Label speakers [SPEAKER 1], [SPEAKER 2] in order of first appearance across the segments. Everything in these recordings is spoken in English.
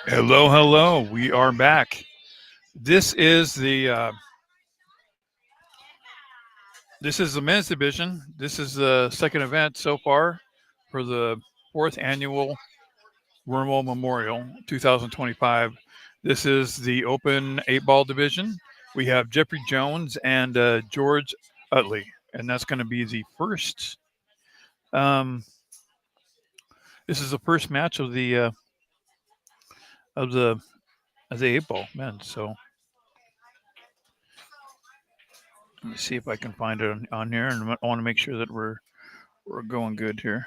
[SPEAKER 1] Hello, hello. We are back. This is the men's division. This is the second event so far for the fourth annual Wormhole Memorial 2025. This is the open eight ball division. We have Jeffrey Jones and George Utley, and that's going to be the first. Um, this is the first match of the of the eight ball men. So let me see if I can find it on here, and I want to make sure that we're going good here.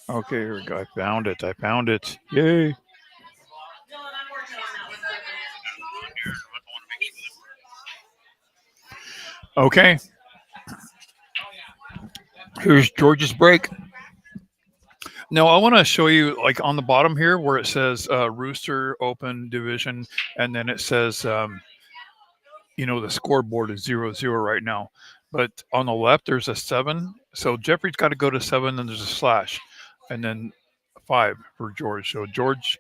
[SPEAKER 1] Okay, here we go. I found it. I found it. Yay. Okay, here's George's break. Now, I want to show you, like, on the bottom here where it says Rooster Open Division, and then it says, the scoreboard is 0-0 right now. But on the left, there's a 7. So Jeffrey's got to go to 7, and there's a slash, and then 5 for George. So George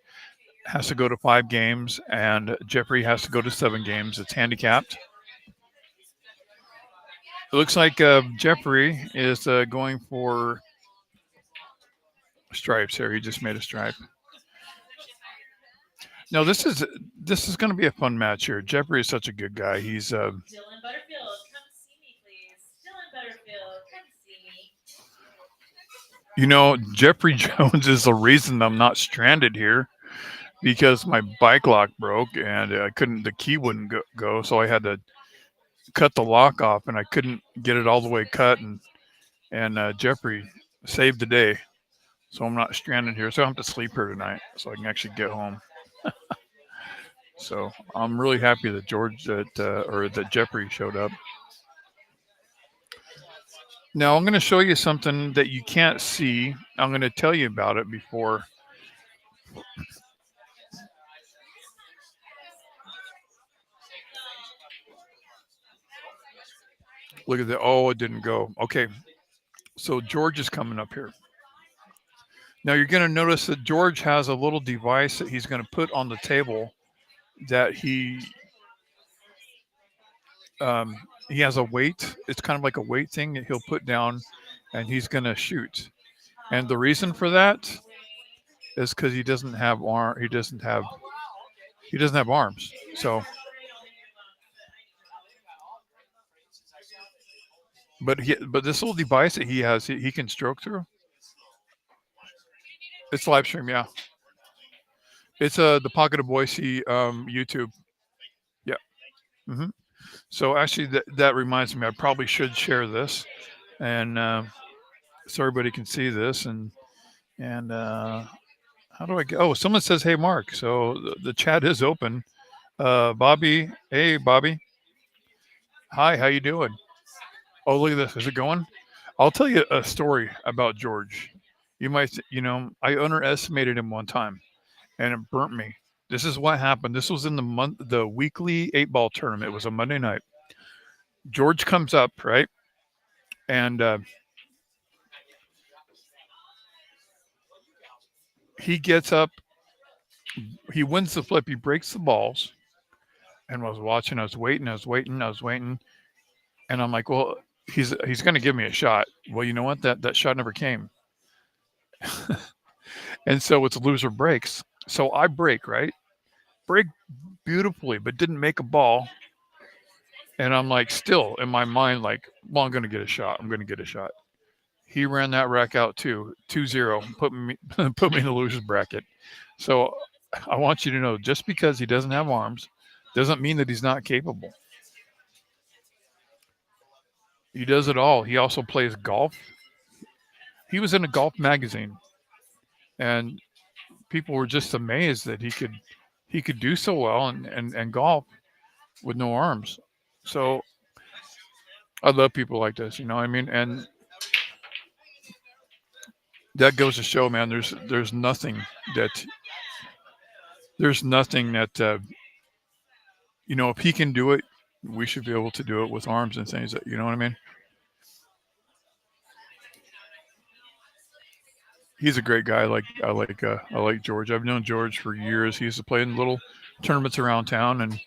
[SPEAKER 1] has to go to 5 games, and Jeffrey has to go to 7 games. It's handicapped. It looks like Jeffrey is going for stripes here. He just made a stripe. No, this is going to be a fun match here. Jeffrey is such a good guy. He's
[SPEAKER 2] Dylan Butterfield, come see me, please. Dylan Butterfield, come see me.
[SPEAKER 1] Jeffrey Jones is the reason I'm not stranded here because my bike lock broke and I couldn't. The key wouldn't go, so I had to cut the lock off, and I couldn't get it all the way cut. And Jeffrey saved the day, so I'm not stranded here. So I don't have to sleep here tonight, so I can actually get home. So I'm really happy that that Jeffrey showed up. Now I'm going to show you something that you can't see. I'm going to tell you about it before. Look at that. Oh, it didn't go. Okay. So George is coming up here. Now you're going to notice that George has a little device that he's going to put on the table that he has a weight. It's kind of like a weight thing that he'll put down, and he's going to shoot. And the reason for that is because he doesn't have arms. So, but this little device that he has, he can stroke through. It's live stream, yeah. It's the Pocket of Boise YouTube. Yeah. hmm So actually, that reminds me, I probably should share this, and so everybody can see this. And how do I get? Oh, someone says, "Hey, Mark." So the chat is open. Bobby, hey, Bobby. Hi, how you doing? Oh, look at this. Is it going? I'll tell you a story about George. I underestimated him one time, and it burnt me. This is what happened. This was in the weekly eight ball tournament. It was a Monday night. George comes up, right, and he gets up. He wins the flip. He breaks the balls, and I was watching. I was waiting. And I'm like, well, he's going to give me a shot. Well, you know what? That shot never came. And so it's loser breaks. So I break, right? Break beautifully, but didn't make a ball. And I'm like, still in my mind, like, well, I'm going to get a shot. I'm going to get a shot. He ran that rack out too, 2-0, put me put me in the losers bracket. So I want you to know, just because he doesn't have arms, doesn't mean that he's not capable. He does it all. He also plays golf. He was in a golf magazine, and people were just amazed that he could do so well and golf with no arms. So I love people like this, you know what I mean? And that goes to show, man, that there's nothing that if he can do it, we should be able to do it with arms and things. You know what I mean? He's a great guy. I like George. I've known George for years. He used to play in little tournaments around town, and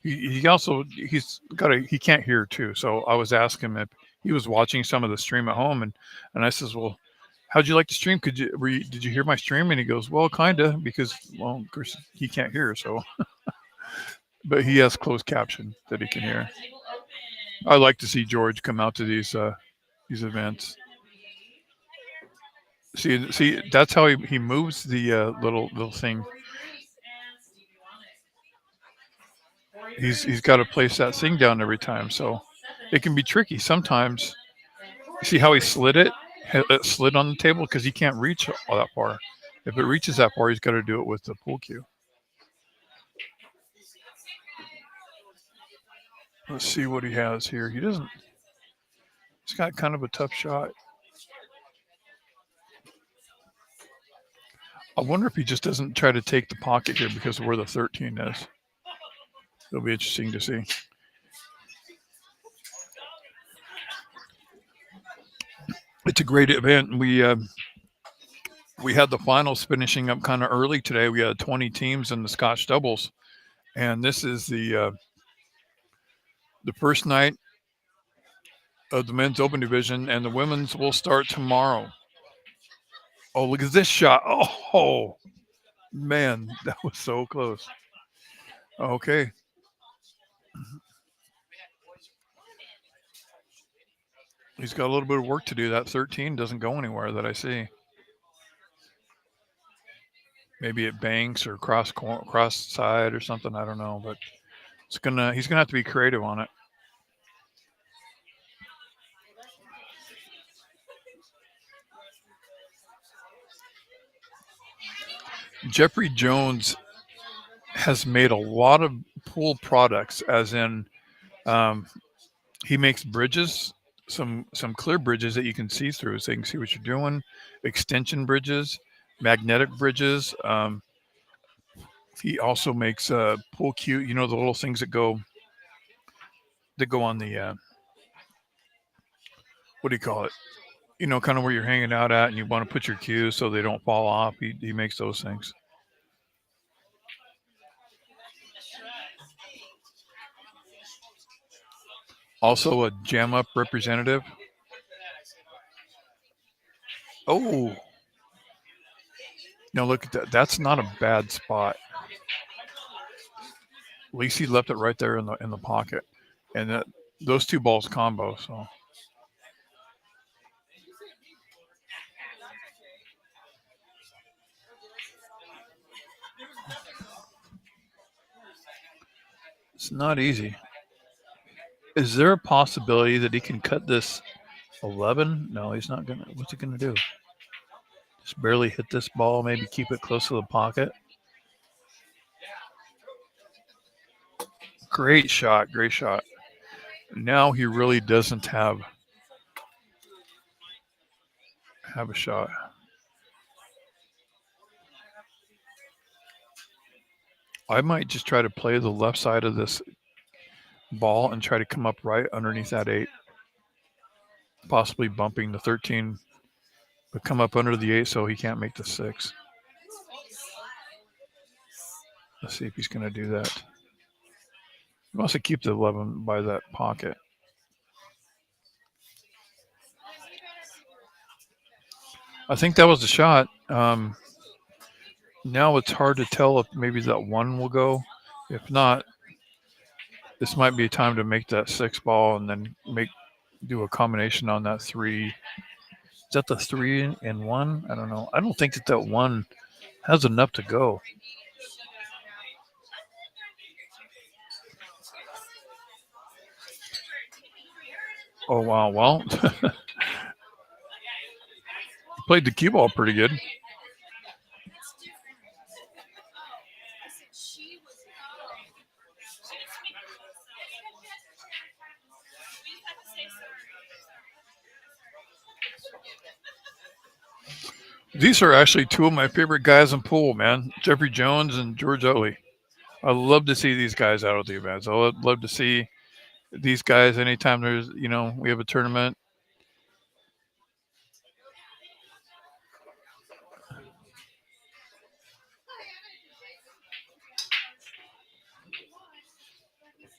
[SPEAKER 1] he also he can't hear too. So I was asking him if he was watching some of the stream at home, and I says, well, how'd you like the stream? Did you hear my stream? And he goes, well, kinda, because well, of course he can't hear, so but he has closed caption that he can hear. I like to see George come out to these events. See, that's how he moves the little thing. He's got to place that thing down every time, so it can be tricky sometimes. See how he slid it? It slid on the table because he can't reach all that far. If it reaches that far, he's got to do it with the pool cue. Let's see what he has here. He doesn't. He's got kind of a tough shot. I wonder if he just doesn't try to take the pocket here because of where the 13 is. It'll be interesting to see. It's a great event. We had the finals finishing up kind of early today. We had 20 teams in the Scotch doubles, and this is the first night of the men's open division, and the women's will start tomorrow. Oh, look at this shot! Oh, man, that was so close. Okay. He's got a little bit of work to do. That 13 doesn't go anywhere that I see. Maybe it banks or cross side or something. I don't know, but he's gonna have to be creative on it. Jeffrey Jones has made a lot of pool products, as in um, he makes bridges, some clear bridges that you can see through, so you can see what you're doing. Extension bridges, magnetic bridges. He also makes pool cue. You know the little things that go on the what do you call it? You know, kind of where you're hanging out at, and you want to put your cues so they don't fall off. He makes those things. Also a jam up representative. Oh, now look at that. That's not a bad spot. At least he left it right there in the pocket, and those two balls combo. So it's not easy. Is there a possibility that he can cut this 11? No, he's not gonna. What's he gonna do? Just barely hit this ball. Maybe keep it close to the pocket. Great shot. Great shot. Now he really doesn't have a shot. I might just try to play the left side of this ball and try to come up right underneath that 8, possibly bumping the 13, but come up under the 8 so he can't make the 6. Let's see if he's going to do that. He wants to keep the 11 by that pocket. I think that was the shot. Now it's hard to tell if maybe that 1 will go. If not, this might be time to make that 6 ball and then do a combination on that 3. Is that the 3 and 1? I don't know. I don't think that 1 has enough to go. Oh, wow. Well, played the cue ball pretty good. These are actually two of my favorite guys in pool, man. Jeffrey Jones and George UTLEY. I love to see these guys out at the events. I love to see these guys anytime we have a tournament.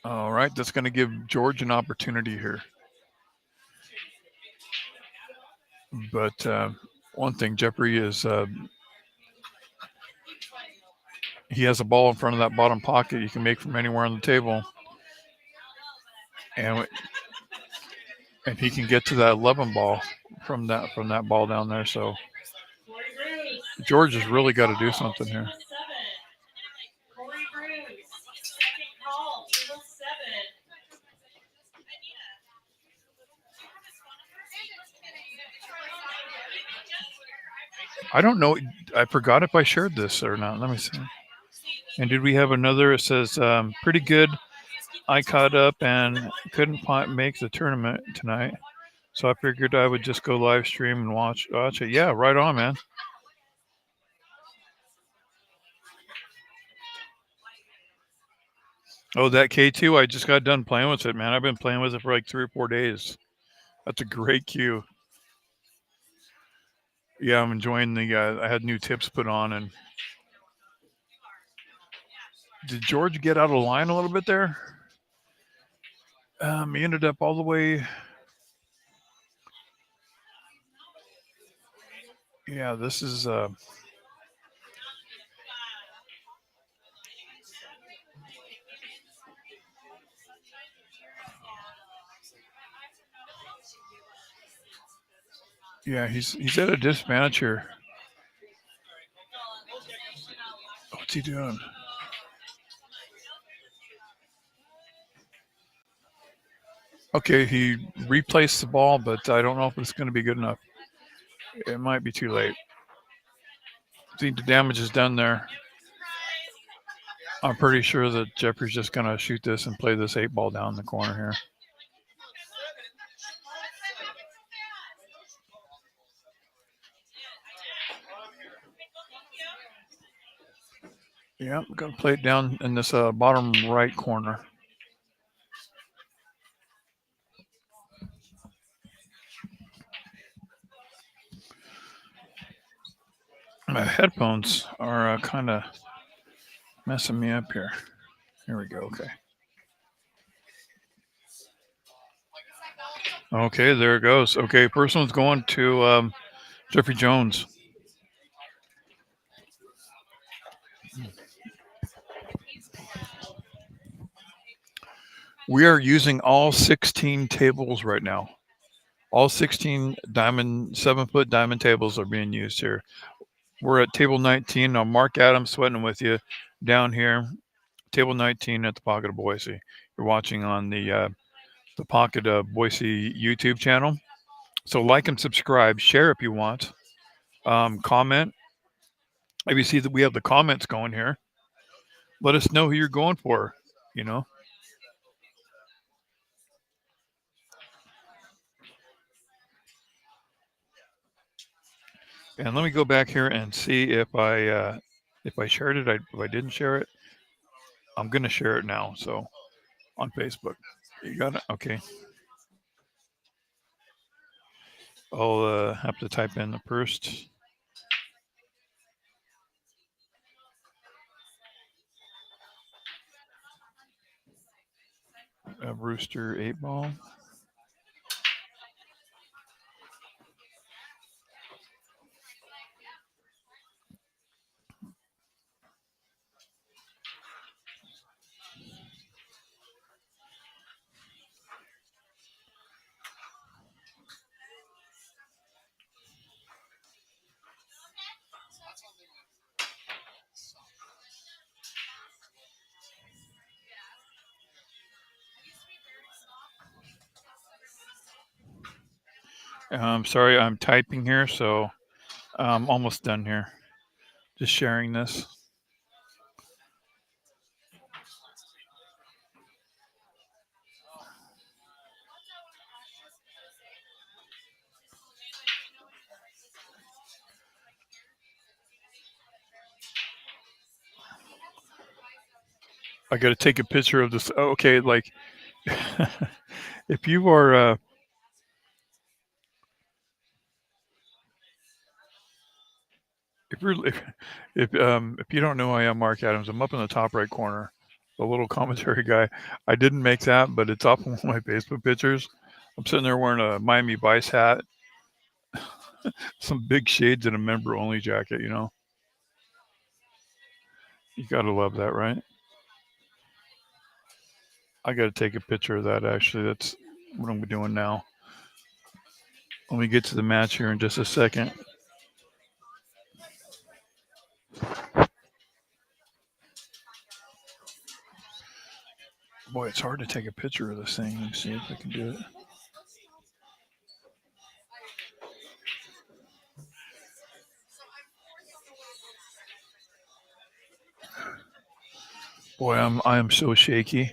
[SPEAKER 1] All right, that's going to give George an opportunity here. But one thing, Jeffrey is he has a ball in front of that bottom pocket you can make from anywhere on the table, and he can get to that 11 ball from that ball down there. So George has really got to do something here. I don't know. I forgot if I shared this or not. Let me see. And did we have another? It says, pretty good. I caught up and couldn't make the tournament tonight. So I figured I would just go live stream and watch it. Yeah, right on, man. Oh, that K2, I just got done playing with it, man. I've been playing with it for like 3 or 4 days. That's a great cue. Yeah, I'm enjoying the. I had new tips put on, and did George get out of line a little bit there? He ended up all the way. Yeah, this is. Yeah, he's at a disadvantage here. What's he doing? Okay, he replaced the ball, but I don't know if it's going to be good enough. It might be too late. I think the damage is done there. I'm pretty sure that Jeffrey's just going to shoot this and play this 8 ball down the corner here. Yeah, I'm going to play it down in this bottom right corner. My headphones are kind of messing me up here. Here we go. Okay. Okay, there it goes. Okay, first one's going to Jeffrey Jones. We are using all 16 tables right now. All 16 diamond 7-foot diamond tables are being used here. We're at table 19. Now, Mark Adams sweating with you down here. Table 19 at the Pocket of Boise. You're watching on the Pocket of Boise YouTube channel. So like and subscribe. Share if you want. Comment. If you see that we have the comments going here, let us know who you're going for, you know. And let me go back here and see if I shared it. If I didn't share it, I'm going to share it now. So on Facebook. You got it? Okay. I'll have to type in the first. Rooster 8 ball. Sorry, I'm typing here, so I'm almost done here. Just sharing this. I got to take a picture of this. Okay, like if you are if you don't know who I am, Mark Adams, I'm up in the top right corner the little commentary guy. I didn't make that, but it's off of one of my Facebook pictures. I'm sitting there wearing a Miami Vice hat, some big shades, and a member only jacket. You know, you gotta love that, right? I gotta take a picture of that. Actually, that's what I'm doing now. Let me get to the match here in just a second. Boy, it's hard to take a picture of this thing. Let me see if I can do it. Boy, I am so shaky.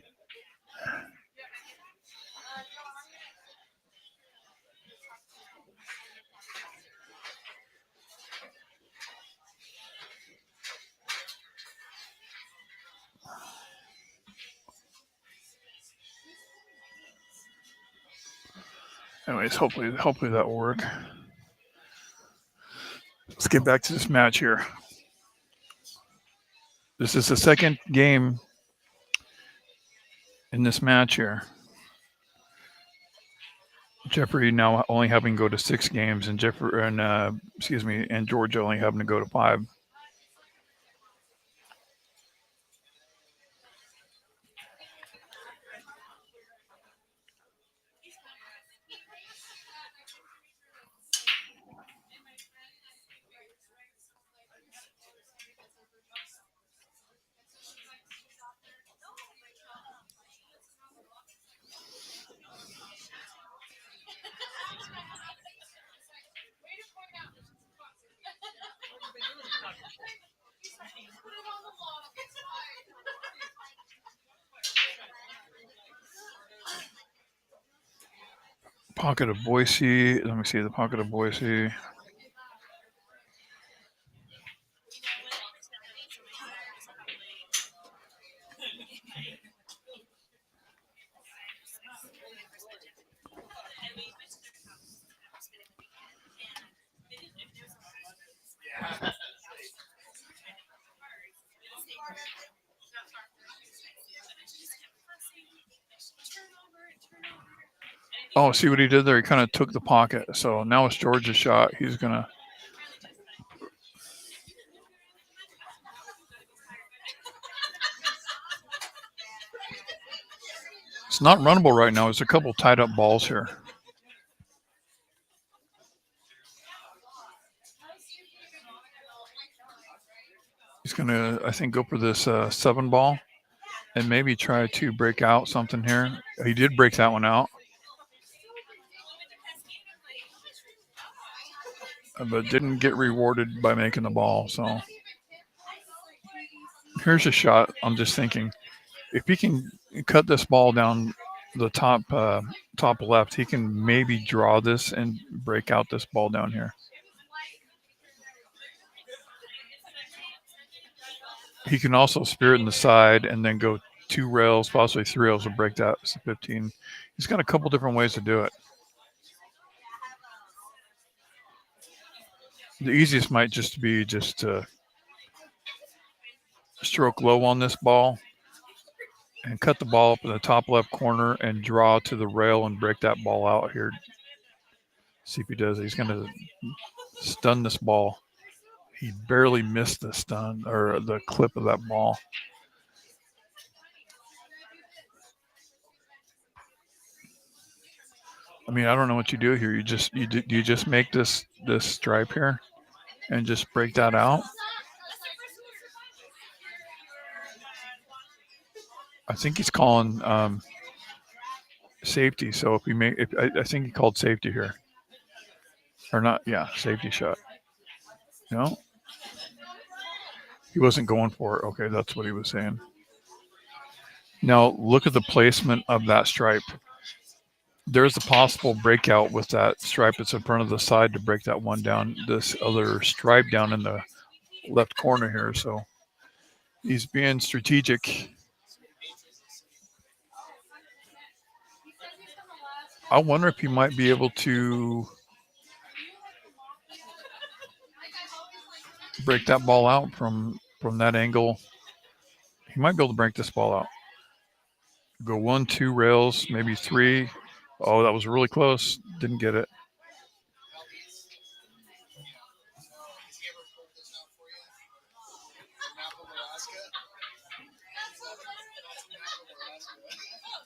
[SPEAKER 1] Anyways, hopefully that'll work. Let's get back to this match here. This is the second game in this match here. Jeffrey now only having to go to 6 games, and and Georgia only having to go to 5. Pocket of Boise. Let me see the pocket of Boise. Oh, see what he did there? He kind of took the pocket. So now it's Georgia's shot. He's gonna. It's not runnable right now. There's a couple tied up balls here. He's gonna, I think, go for this 7 ball and maybe try to break out something here. He did break that one out, but didn't get rewarded by making the ball. So here's a shot. I'm just thinking, if he can cut this ball down the top left, he can maybe draw this and break out this ball down here. He can also spear it in the side and then go 2 rails, possibly 3 rails, and break that 15. He's got a couple different ways to do it. The easiest might just be to stroke low on this ball and cut the ball up in the top left corner and draw to the rail and break that ball out here. See if he does it. He's going to stun this ball. He barely missed the stun or the clip of that ball. I mean, I don't know what you do here. You just make this stripe here and just break that out. I think he's calling safety. So I think he called safety here, or not? Yeah, safety shot. No, he wasn't going for it. Okay, that's what he was saying. Now look at the placement of that stripe. There's a possible breakout with that stripe that's in front of the side to break that one down. This other stripe down in the left corner here. So he's being strategic. I wonder if he might be able to break that ball out from that angle. He might be able to break this ball out. Go 1, 2 rails, maybe 3. Oh, that was really close. Didn't get it.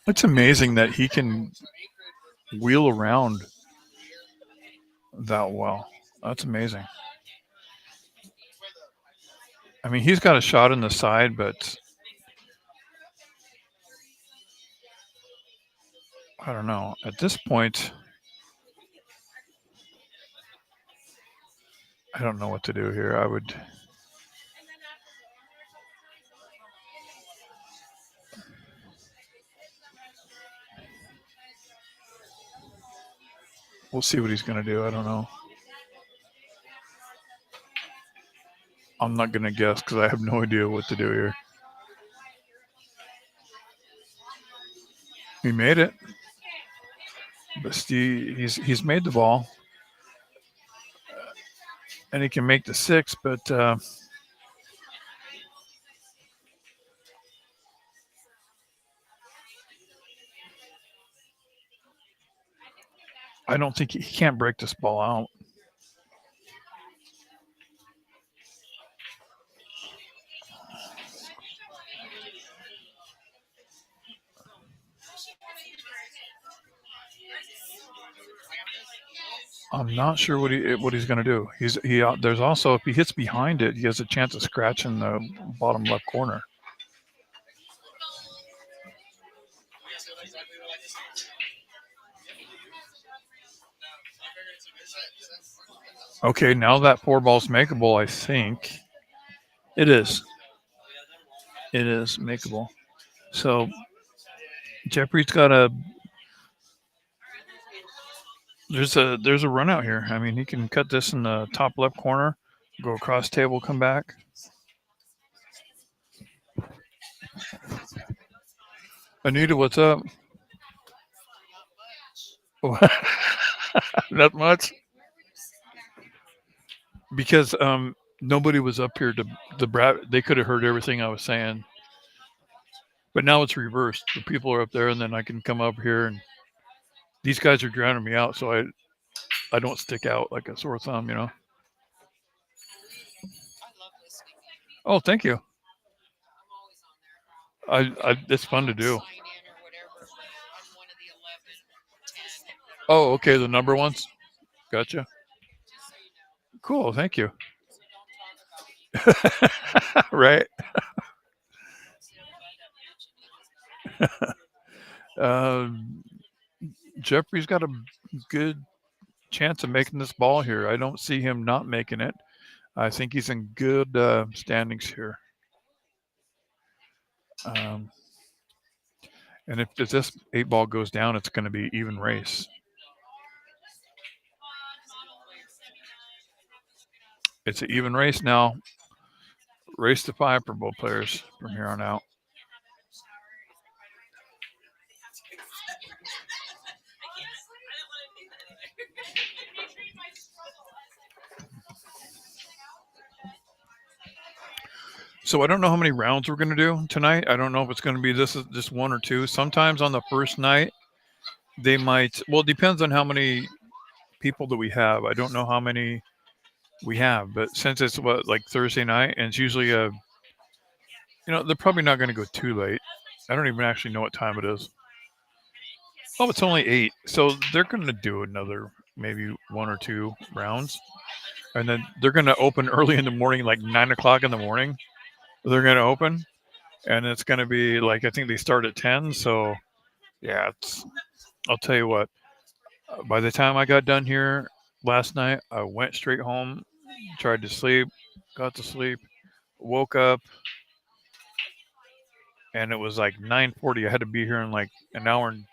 [SPEAKER 1] It's amazing that he can wheel around that well. That's amazing. I mean, he's got a shot in the side, but I don't know. At this point, I don't know what to do here. I would. We'll see what he's going to do. I don't know. I'm not going to guess because I have no idea what to do here. He made it. But he's made the ball. And he can make the 6, but I don't think he can't break this ball out. I'm not sure what he's going to do. There's also, if he hits behind it, he has a chance of scratching the bottom left corner. Okay, now that 4 ball's makeable, I think it is. It is makeable. So Jeffrey's got a. There's a run out here. I mean, he can cut this in the top left corner, go across table, come back. Anita, what's up? Not much. Because nobody was up here they could have heard everything I was saying. But now it's reversed. The people are up there, and then I can come up here, and these guys are drowning me out, so I don't stick out like a sore thumb, you know. Oh, thank you. It's fun to do. Oh, okay, the number ones. Gotcha. Cool, thank you. Right. Jeffrey's got a good chance of making this ball here. I don't see him not making it. I think he's in good standings here. And if this 8 ball goes down, it's going to be even race. It's an even race now. Race to 5 for both players from here on out. So I don't know how many rounds we're going to do tonight. I don't know if it's going to be this is just 1 or 2. Sometimes on the first night, they might. Well, it depends on how many people that we have. I don't know how many we have, but since it's like Thursday night, and it's usually they're probably not going to go too late. I don't even actually know what time it is. Oh, it's only 8, so they're going to do another maybe 1 or 2 rounds, and then they're going to open early in the morning, like 9 o'clock in the morning. They're going to open, and it's going to be like I think they start at 10. So yeah, I'll tell you what. By the time I got done here last night, I went straight home, tried to sleep, got to sleep, woke up, and it was like 9:40. I had to be here in like an hour and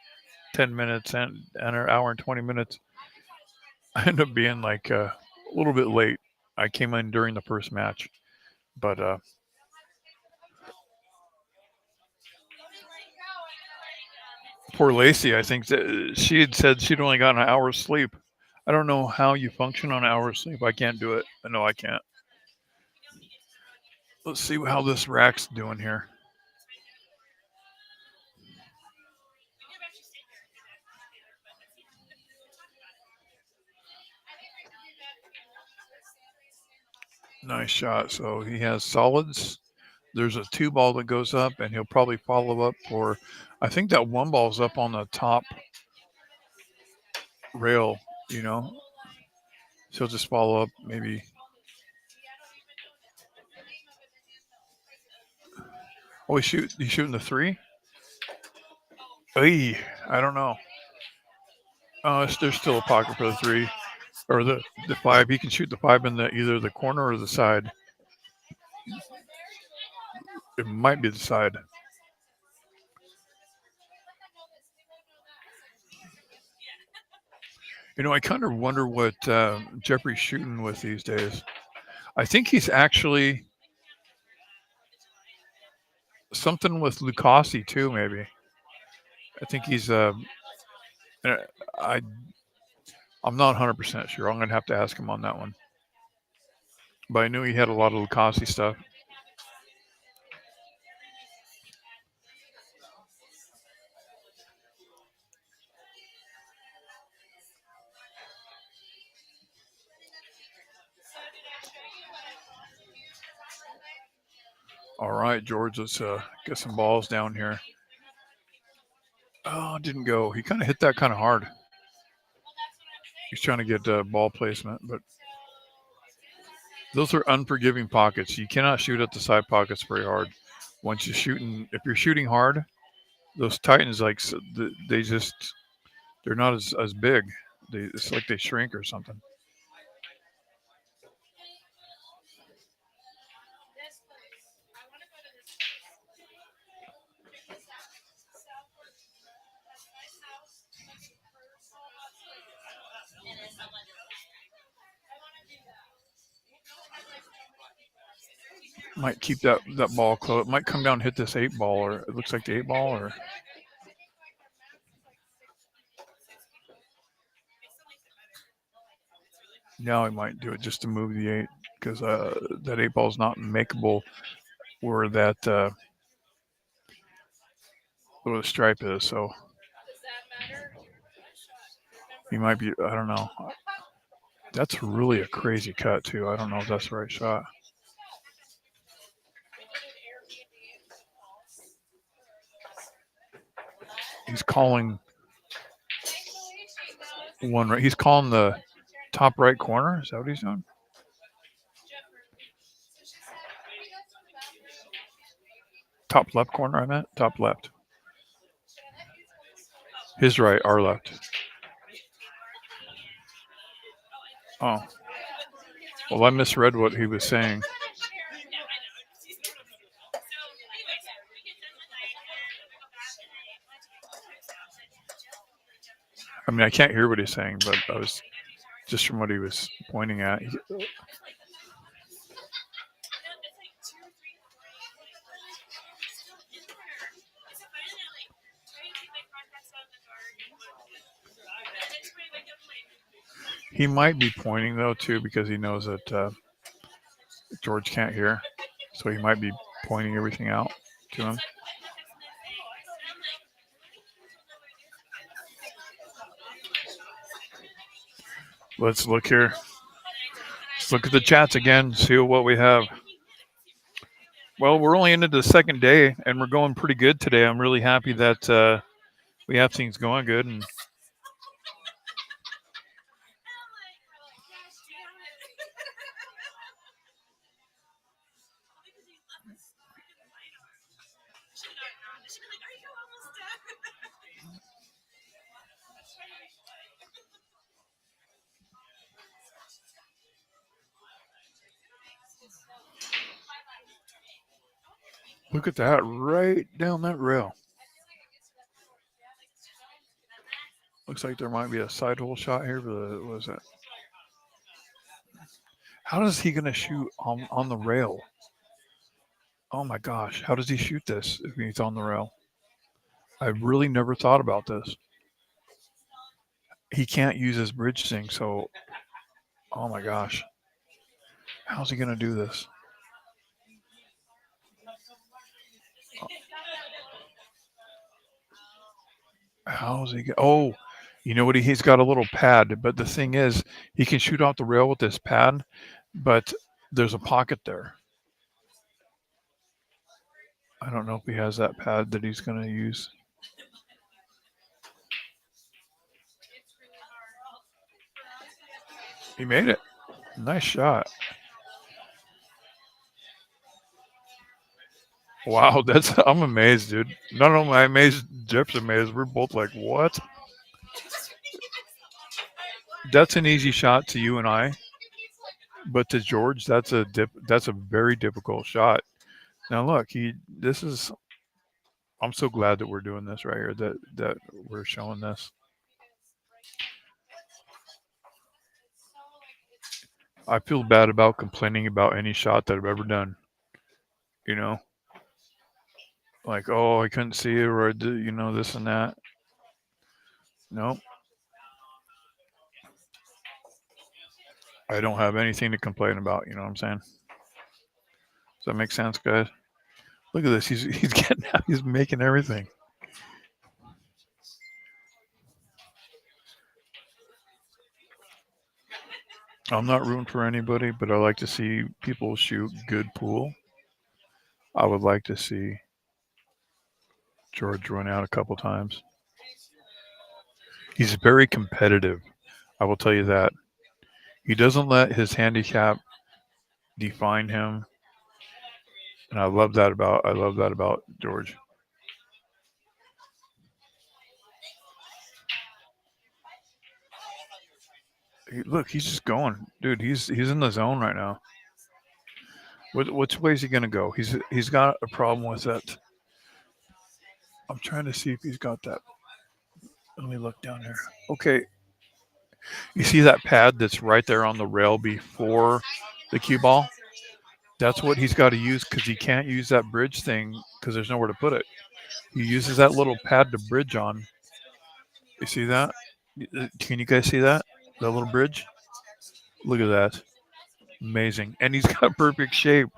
[SPEAKER 1] 10 minutes and an hour and 20 minutes. I ended up being like a little bit late. I came in during the first match, but poor Lacey, I think that she had said she'd only got an hour's sleep. I don't know how you function on an hour's sleep. I can't do it. No, I can't. Let's see how this rack's doing here. Nice shot. So he has solids. There's a 2 ball that goes up, and he'll probably follow up for. I think that 1 ball's up on the top rail. You know, so he'll just follow up maybe. Oh, he's shooting the 3. Hey, I don't know. There's still a pocket for the 3 or the 5. He can shoot the 5 in either the corner or the side. It might be the side. You know, I kind of wonder what Jeffrey's shooting with these days. I think he's actually something with Lucasi too. Maybe I think he's. Uh, I I'm not 100% sure. I'm gonna have to ask him on that one. But I knew he had a lot of Lucasi stuff. All right, George. Let's get some balls down here. Oh, it didn't go. He kind of hit that kind of hard. He's trying to get ball placement, but those are unforgiving pockets. You cannot shoot at the side pockets very hard. Once you're shooting, if you're shooting hard, those Titans they just they're not as big. It's like they shrink or something. Might keep that ball close. It might come down and hit this 8 ball, or it looks like the 8 ball, or now he might do it just to move the 8 because that 8 ball is not makeable where where the stripe is. So he might be. I don't know. That's really a crazy cut too. I don't know if that's the right shot. He's calling one right. He's calling the top right corner. Is that what he's doing? Top left corner. I meant top left. His right, our left. Oh, well, I misread what he was saying. I mean, I can't hear what he's saying, but I was just from what he was pointing at. He might be pointing though too because he knows that George can't hear, so he might be pointing everything out to him. Let's look here. Let's look at the chats again, see what we have. Well, we're only into the second day, and we're going pretty good today. I'm really happy that we have things going good. And look at that, right down that rail. Looks like there might be a side hole shot here, but what is that? How is he going to shoot on the rail? Oh my gosh, how does he shoot this if he's on the rail? I really never thought about this. He can't use his bridge thing, so oh my gosh. How's he going to do this? How's he? Oh, you know what? He's got a little pad, but the thing is, he can shoot off the rail with this pad, but There's a pocket there. I don't know if he has that pad that he's going to use. He made it. Nice shot. Wow, that's I'm amazed, dude. Not only am I amazed, Jeff's amazed. We're both like, what? That's an easy shot to you and I, but to George, that's a very difficult shot. Now look, he this is I'm so glad that we're doing this right here, that we're showing this. I feel bad about complaining about any shot that I've ever done. You know, like, oh, I couldn't see it, or I did, this and that. No, I don't have anything to complain about. You know what I'm saying? Does that make sense, guys? Look at this. He's getting out. He's making everything. I'm not rooting for anybody, but I like to see people shoot good pool. I would like to see George run out a couple times. He's very competitive. I will tell you that. He doesn't let his handicap define him, and I love that about George. Look, he's just going, dude. He's in the zone right now. Which way is he gonna go? He's got a problem with that. I'm trying to see if he's got that. Let me look down here. Okay, you see that pad that's right there on the rail before the cue ball? That's what he's got to use because he can't use that bridge thing because there's nowhere to put it. He uses that little pad to bridge on. You see that? Can you guys see that? That little bridge? Look at that. Amazing. And he's got perfect shape.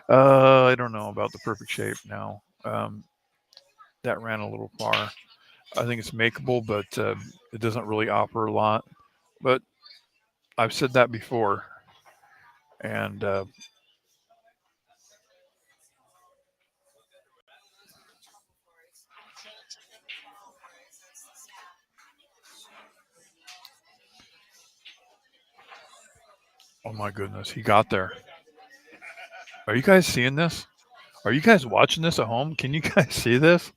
[SPEAKER 1] I don't know about the perfect shape now. That ran a little far. I think it's makeable, but it doesn't really offer a lot. But I've said that before. And oh my goodness, he got there. Are you guys seeing this? Are you guys watching this at home? Can you guys see this?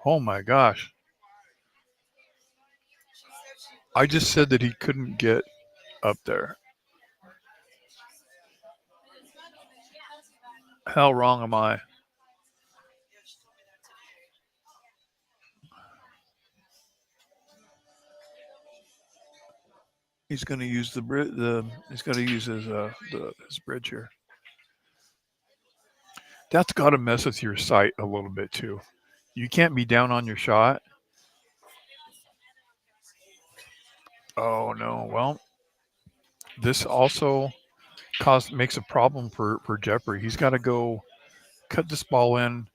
[SPEAKER 1] Oh my gosh. I just said that he couldn't get up there. How wrong am I? He's going to use the bridge. He's got to use his bridge here. That's got to mess with your sight a little bit too. You can't be down on your shot. Oh no. Well, this also makes a problem for Jeffrey. He's got to go cut this ball in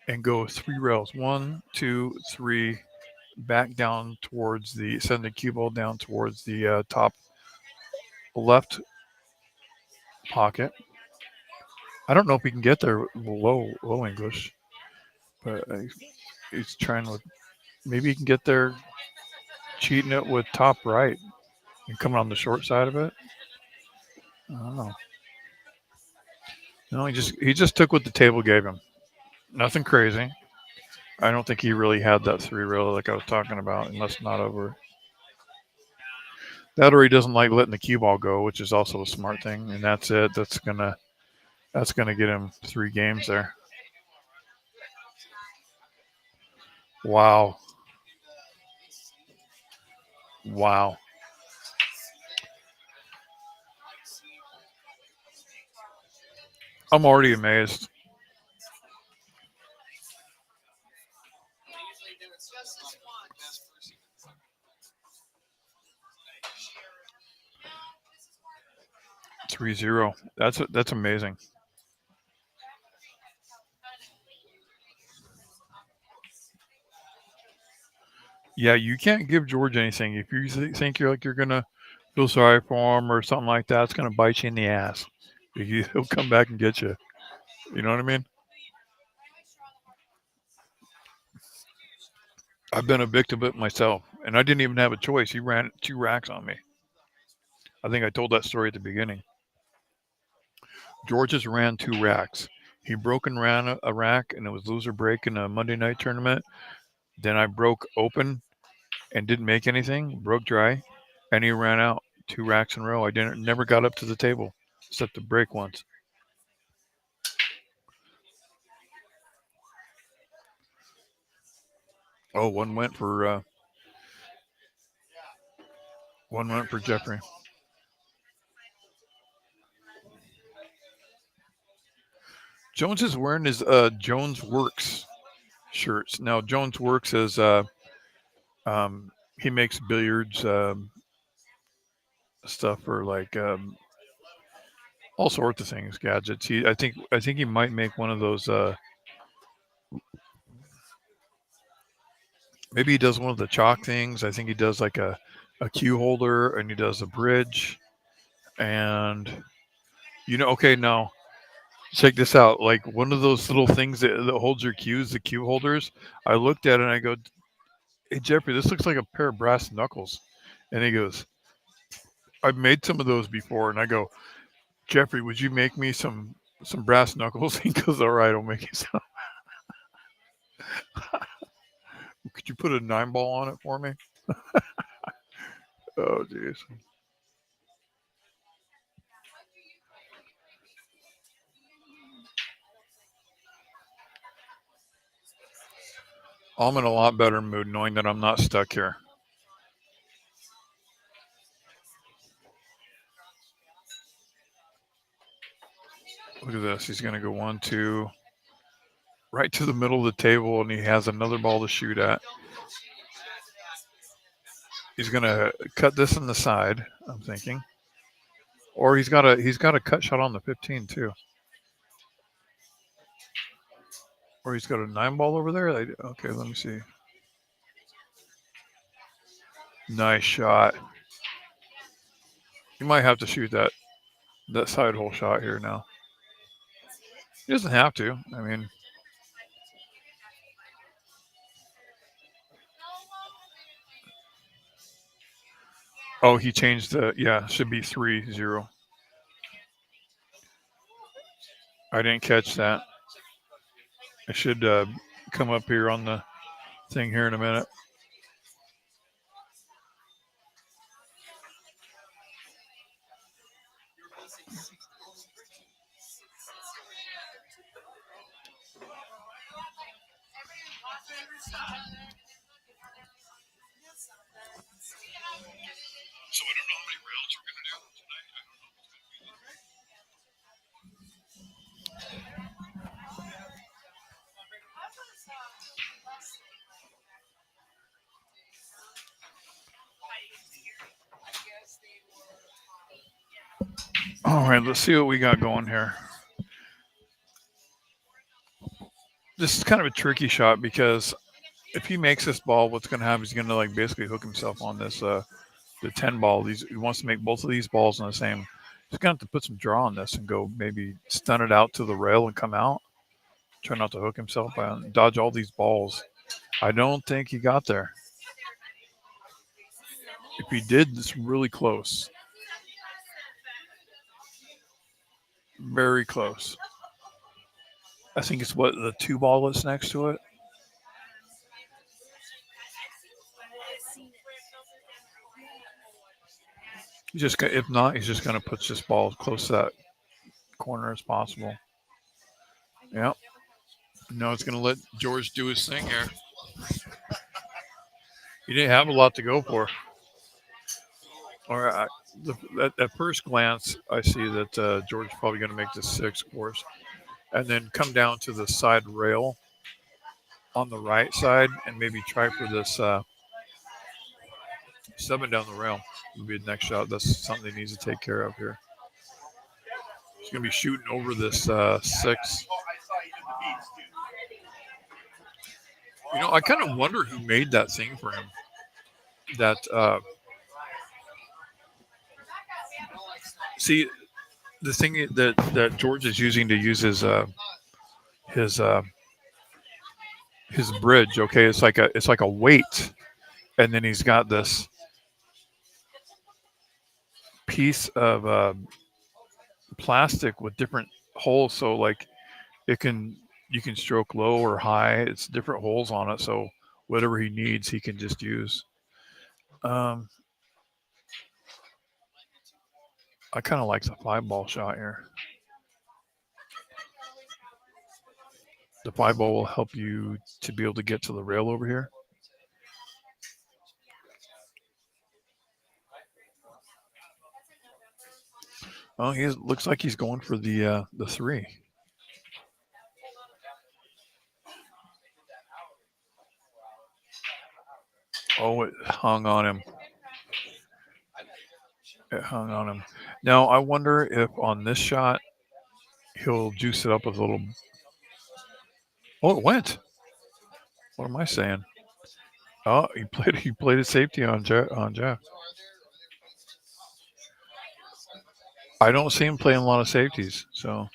[SPEAKER 1] and go 3 rails. 1, 2, 3. Back down towards send the cue ball down towards the top left pocket. I don't know if he can get there low English, but he's trying to. Maybe he can get there cheating it with top right and coming on the short side of it. I don't know. No, he just took what the table gave him. Nothing crazy. I don't think he really had that 3 rail like I was talking about, unless not over. That or he doesn't like letting the cue ball go, which is also a smart thing, and that's it. That's gonna get him 3 games there. Wow. Wow. I'm already amazed. Three zero. That's amazing. Yeah, you can't give George anything. If you think you're gonna feel sorry for him or something like that, it's gonna bite you in the ass. He'll come back and get you. You know what I mean? I've been a victim of it myself, and I didn't even have a choice. He ran 2 racks on me. I think I told that story at the beginning. George just ran 2 racks. He broke and ran a rack, and it was loser break in a Monday night tournament. Then I broke open and didn't make anything, broke dry, and he ran out 2 racks in a row. I didn't never got up to the table except to break once. Oh, one went for Jeffrey. Jones is wearing his Jones Works shirts. Now Jones Works is he makes billiards stuff for like all sorts of things, gadgets. I think he might make one of those. Maybe he does one of the chalk things. I think he does like a cue holder, and he does a bridge. And okay, now check this out. Like one of those little things that holds your cues, the cue holders. I looked at it and I go, "Hey Jeffrey, this looks like a pair of brass knuckles." And he goes, "I've made some of those before." And I go, "Jeffrey, would you make me some brass knuckles?" He goes, "All right, I'll make you some." Could you put a 9 ball on it for me? Oh, jeez. I'm in a lot better mood knowing that I'm not stuck here. Look at this. He's going to go 1, 2, right to the middle of the table, and he has another ball to shoot at. He's going to cut this on the side, I'm thinking. Or he's got a cut shot on the 15 too. Or he's got a 9 ball over there. Okay, let me see. Nice shot. You might have to shoot that side hole shot here now. He doesn't have to. I mean, oh, he changed should be 3-0. I didn't catch that. I should come up here on the thing here in a minute. So I don't know how many rounds we're going to do tonight. All right, let's see what we got going here. This is kind of a tricky shot because if he makes this ball, what's going to happen? He's going to like basically hook himself on this the 10 ball. He wants to make both of these balls in the same. He's going to have to put some draw on this and go maybe stun it out to the rail and come out. Try not to hook himself and dodge all these balls. I don't think he got there. If he did, it's really close. Very close. I think it's what the 2 ball that's next to it. If not, he's just going to put this ball as close to that corner as possible. Yep. No, it's going to let George do his thing here. He didn't have a lot to go for. All right. At first glance, I see that George is probably going to make this 6, of course, and then come down to the side rail on the right side and maybe try for this 7 down the rail. Will be the next shot. That's something he needs to take care of here. He's going to be shooting over this 6. I kind of wonder who made that thing for him. That see, the thing that George is using to use his uh, his bridge. Okay, it's like a weight, and then he's got this piece of plastic with different holes. So like it can you can stroke low or high. It's different holes on it. So whatever he needs, he can just use. Um, I kind of like the 5 ball shot here. The 5 ball will help you to be able to get to the rail over here. Oh, he looks like he's going for the 3. Oh, it hung on him. It hung on him. Now I wonder if on this shot he'll juice it up with a little. Oh, it went. What am I saying? Oh, he played a safety on Jeff. I don't see him playing a lot of safeties, so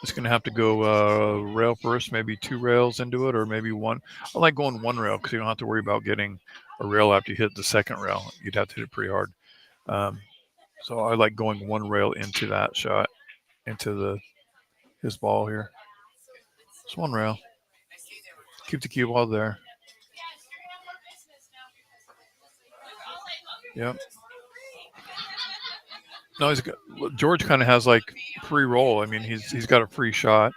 [SPEAKER 1] it's going to have to go rail first, maybe 2 rails into it, or maybe one. I like going 1 rail because you don't have to worry about getting a rail after you hit the second rail. You'd have to hit it pretty hard. Um, so I like going 1 rail into that shot, into his ball here. It's 1 rail. Keep the cue ball there. Yep. No, George kind of has like free roll. I mean, he's got a free shot.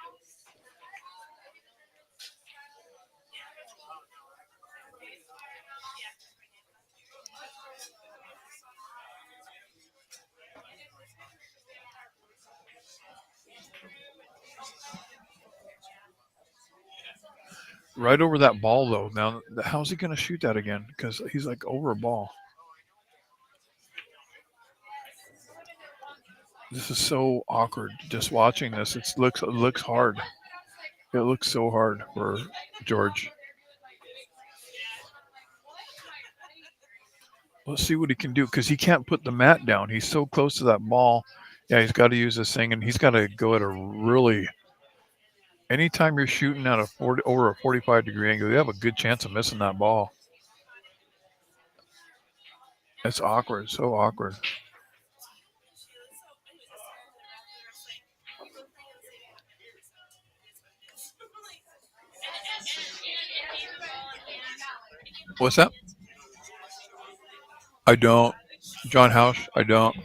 [SPEAKER 1] Right over that ball though. Now, how's he going to shoot that again? Because he's like over a ball. This is so awkward. Just watching this, it looks hard. It looks so hard for George. Let's see what he can do because he can't put the mat down. He's so close to that ball. Yeah, he's got to use this thing, and he's got to go at a really. Anytime you're shooting at a 40 over a 45-degree angle, you have a good chance of missing that ball. It's awkward, so awkward. What's that? I don't. John House, I don't.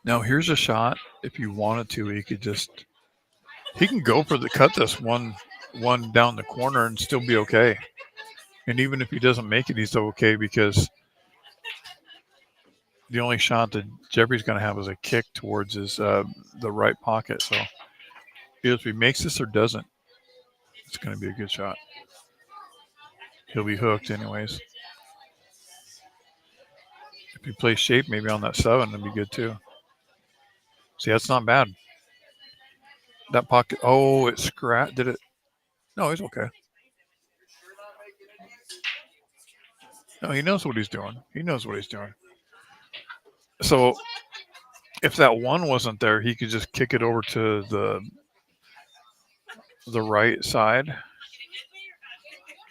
[SPEAKER 1] Now here's a shot. If you wanted to, he can go for the cut this one down the corner and still be okay. And even if he doesn't make it, he's okay because the only shot that Jeffrey's going to have is a kick towards the right pocket. So either if he makes this or doesn't, it's going to be a good shot. He'll be hooked anyways. If he plays shape, maybe on that 7, that'd be good too. See, that's not bad. That pocket. Oh, it scratched. Did it? No, he's okay. No, he knows what he's doing. He knows what he's doing. So if that 1 wasn't there, he could just kick it over to the right side.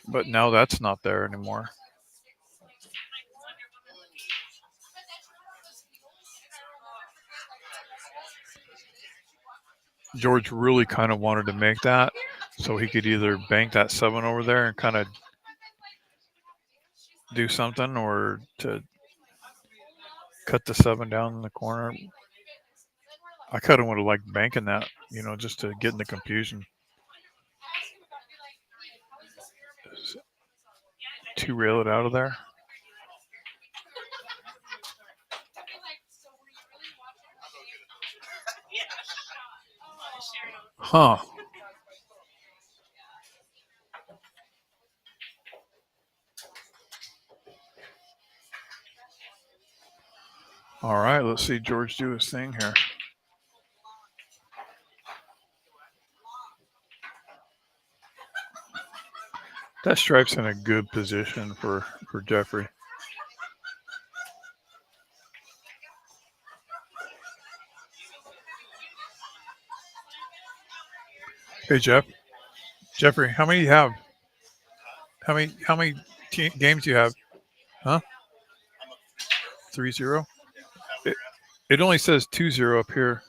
[SPEAKER 1] But now that's not there anymore. George really kind of wanted to make that so he could either bank that 7 over there and kind of do something or to cut the 7 down in the corner. I kind of would have liked banking that, just to get in the confusion. 2 rail it out of there. Huh. All right, let's see George do his thing here. That stripe's in a good position for Jeffrey. Hey Jeff, Jeffrey, how many do you have? How many games do you have? Huh? 3-0. It only says 2-0 up here.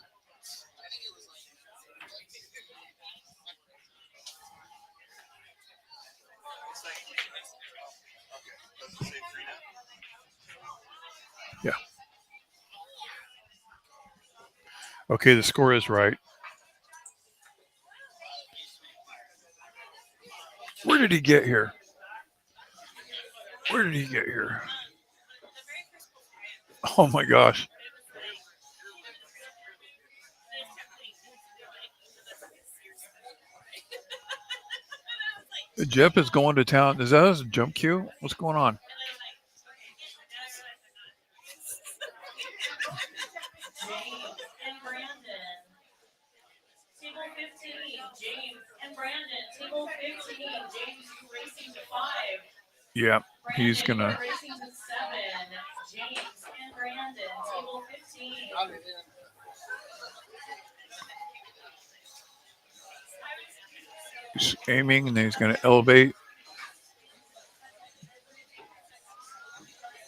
[SPEAKER 1] Yeah. Okay, the score is right. Where did he get here? Where did he get here? Oh my gosh. Jeff is going to town. Is that a jump cue? What's going on?
[SPEAKER 2] James and Brandon. Table 15, James and Brandon. Table 15, James racing to 5.
[SPEAKER 1] Yeah, he's
[SPEAKER 2] Brandon,
[SPEAKER 1] gonna.
[SPEAKER 2] racing to 7. James and Brandon. Table 15.
[SPEAKER 1] He's aiming and then he's gonna elevate.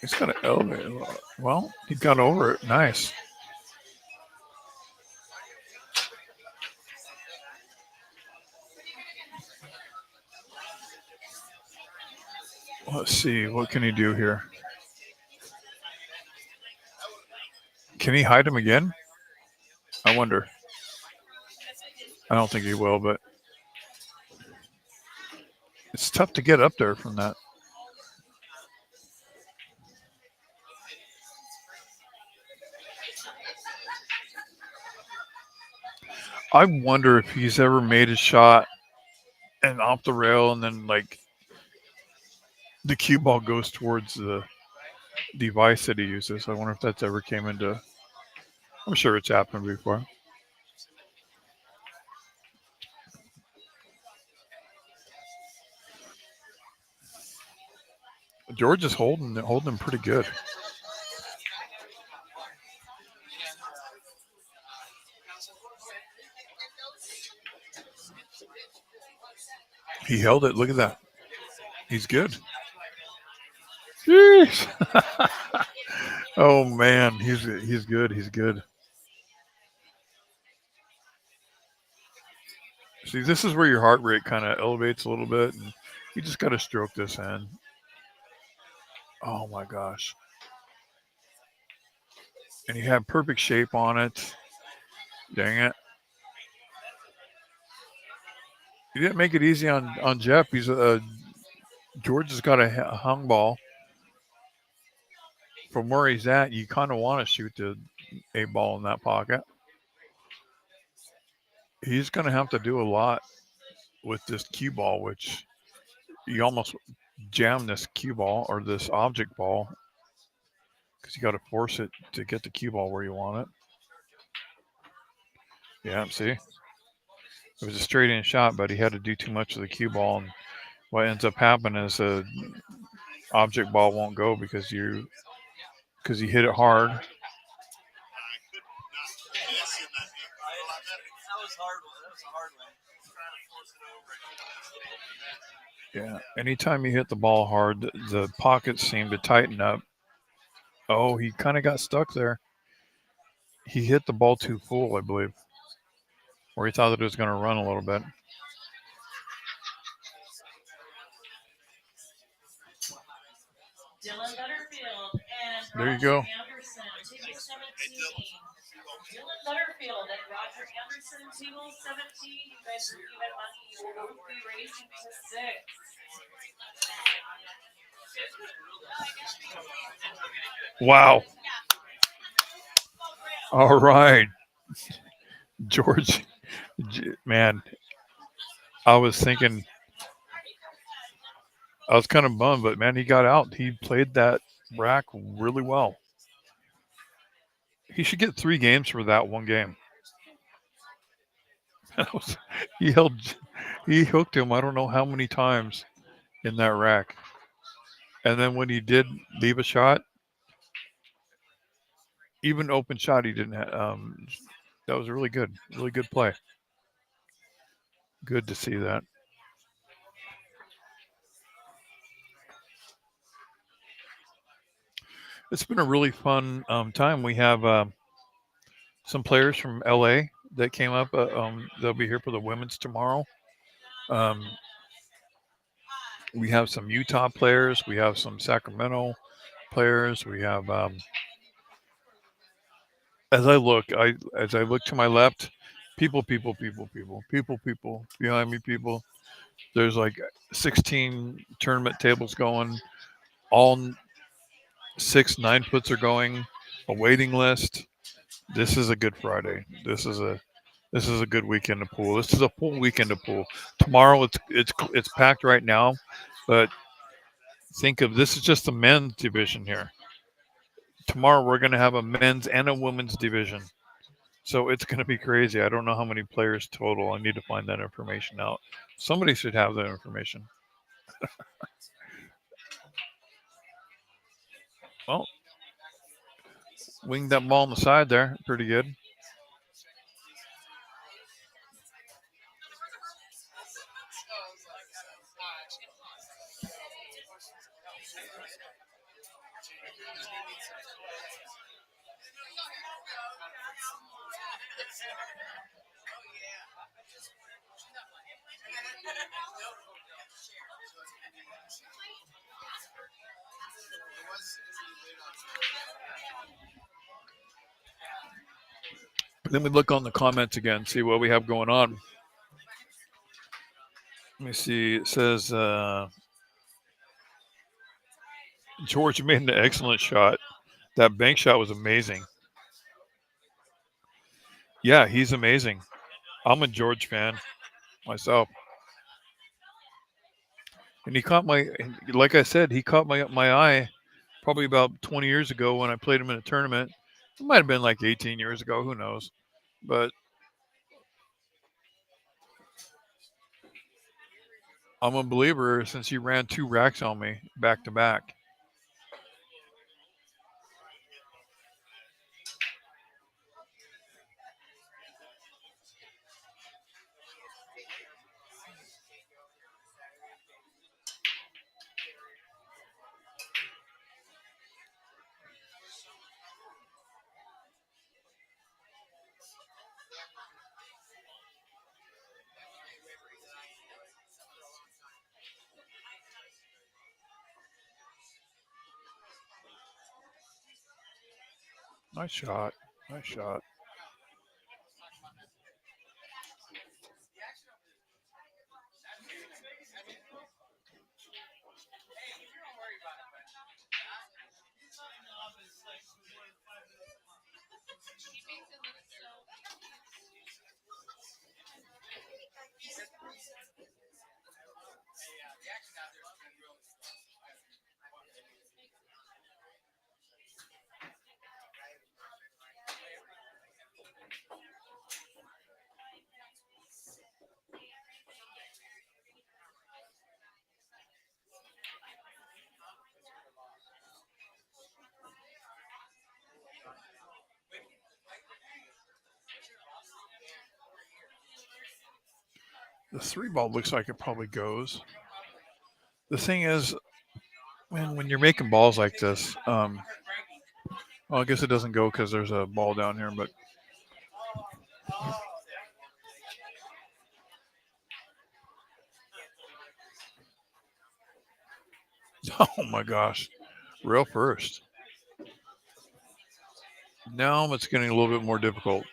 [SPEAKER 1] He's gonna elevate. Well, he got over it. Nice. Let's see. What can he do here? Can he hide him again? I wonder. I don't think he will, but it's tough to get up there from that. I wonder if he's ever made a shot and off the rail and then like the cue ball goes towards the device that he uses. I wonder if that's ever came into. I'm sure it's happened before. George is holding him pretty good. He held it. Look at that. He's good. Jeez. Oh man, he's good. He's good. See, this is where your heart rate kind of elevates a little bit, and you just got to stroke this in. Oh my gosh. And he had perfect shape on it. Dang it. He didn't make it easy on Jeff. He's George has got a hung ball. From where he's at, you kind of want to shoot a ball in that pocket. He's going to have to do a lot with this cue ball, which you almost jam this cue ball or this object ball because you got to force it to get the cue ball where you want it. Yeah, see? It was a straight in shot, but he had to do too much of the cue ball. And what ends up happening is a object ball won't go because you hit it hard. Yeah. Anytime you hit the ball hard, the pockets seem to tighten up. Oh, he kind of got stuck there. He hit the ball too full, I believe, or he thought that it was going to run a little bit.
[SPEAKER 2] Dylan Butterfield and
[SPEAKER 1] There you
[SPEAKER 2] Roger
[SPEAKER 1] go.
[SPEAKER 2] Anderson, table 17. Dylan Butterfield and Roger Anderson, table 17. You guys are even money. You will both be racing to 6.
[SPEAKER 1] Wow. All right. George Man, I was thinking, I was kind of bummed, but man, he got out. He played that rack really well. He should get 3 games for that one game. That was- he held, he hooked him. I don't know how many times in that rack. And then when he did leave a shot, even open shot, he didn't. That was really good play. Good to see that. It's been a really fun time. We have some players from LA that came up. They'll be here for the women's tomorrow. Um, we have some Utah players. We have some Sacramento players. We have as I look to my left, people behind me, people. There's like 16 tournament tables going. All 6 9 foots are going. A waiting list. This is a good Friday. This is a good weekend to pool. This is a full weekend to pool. Tomorrow it's packed right now, but think of this is just the men's division here. Tomorrow we're going to have a men's and a women's division. So it's going to be crazy. I don't know how many players total. I need to find that information out. Somebody should have that information. Well, winged that ball on the side there. Pretty good. Then we look on the comments again, see what we have going on. Let me see. It says George made an excellent shot. That bank shot was amazing. Yeah, he's amazing. I'm a George fan myself, and he caught my. Like I said, he caught my eye probably about 20 years ago when I played him in a tournament. It might have been like 18 years ago. Who knows? But I'm a believer since he ran 2 racks on me back to back. Nice shot. Nice shot. The 3 ball looks like it probably goes. The thing is, man, when you're making balls like this, well, I guess it doesn't go because there's a ball down here. But oh my gosh, real first. Now it's getting a little bit more difficult.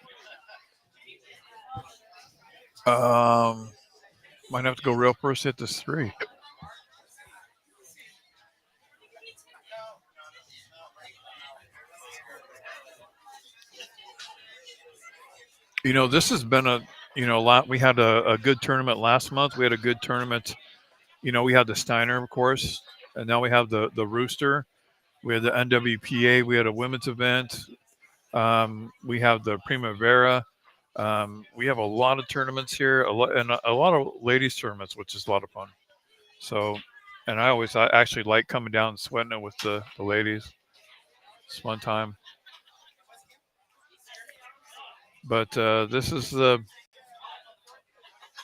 [SPEAKER 1] Um, might have to go real first. Hit this 3. This has been we had a good tournament last month. We had a good tournament. We had the Steiner, of course, and now we have the Rooster. We had the NWPA. We had a women's event. We have the Primavera. We have a lot of tournaments here, a lot of ladies tournaments, which is a lot of fun. So, and I actually like coming down and sweating it with the ladies. It's a fun time. But this is the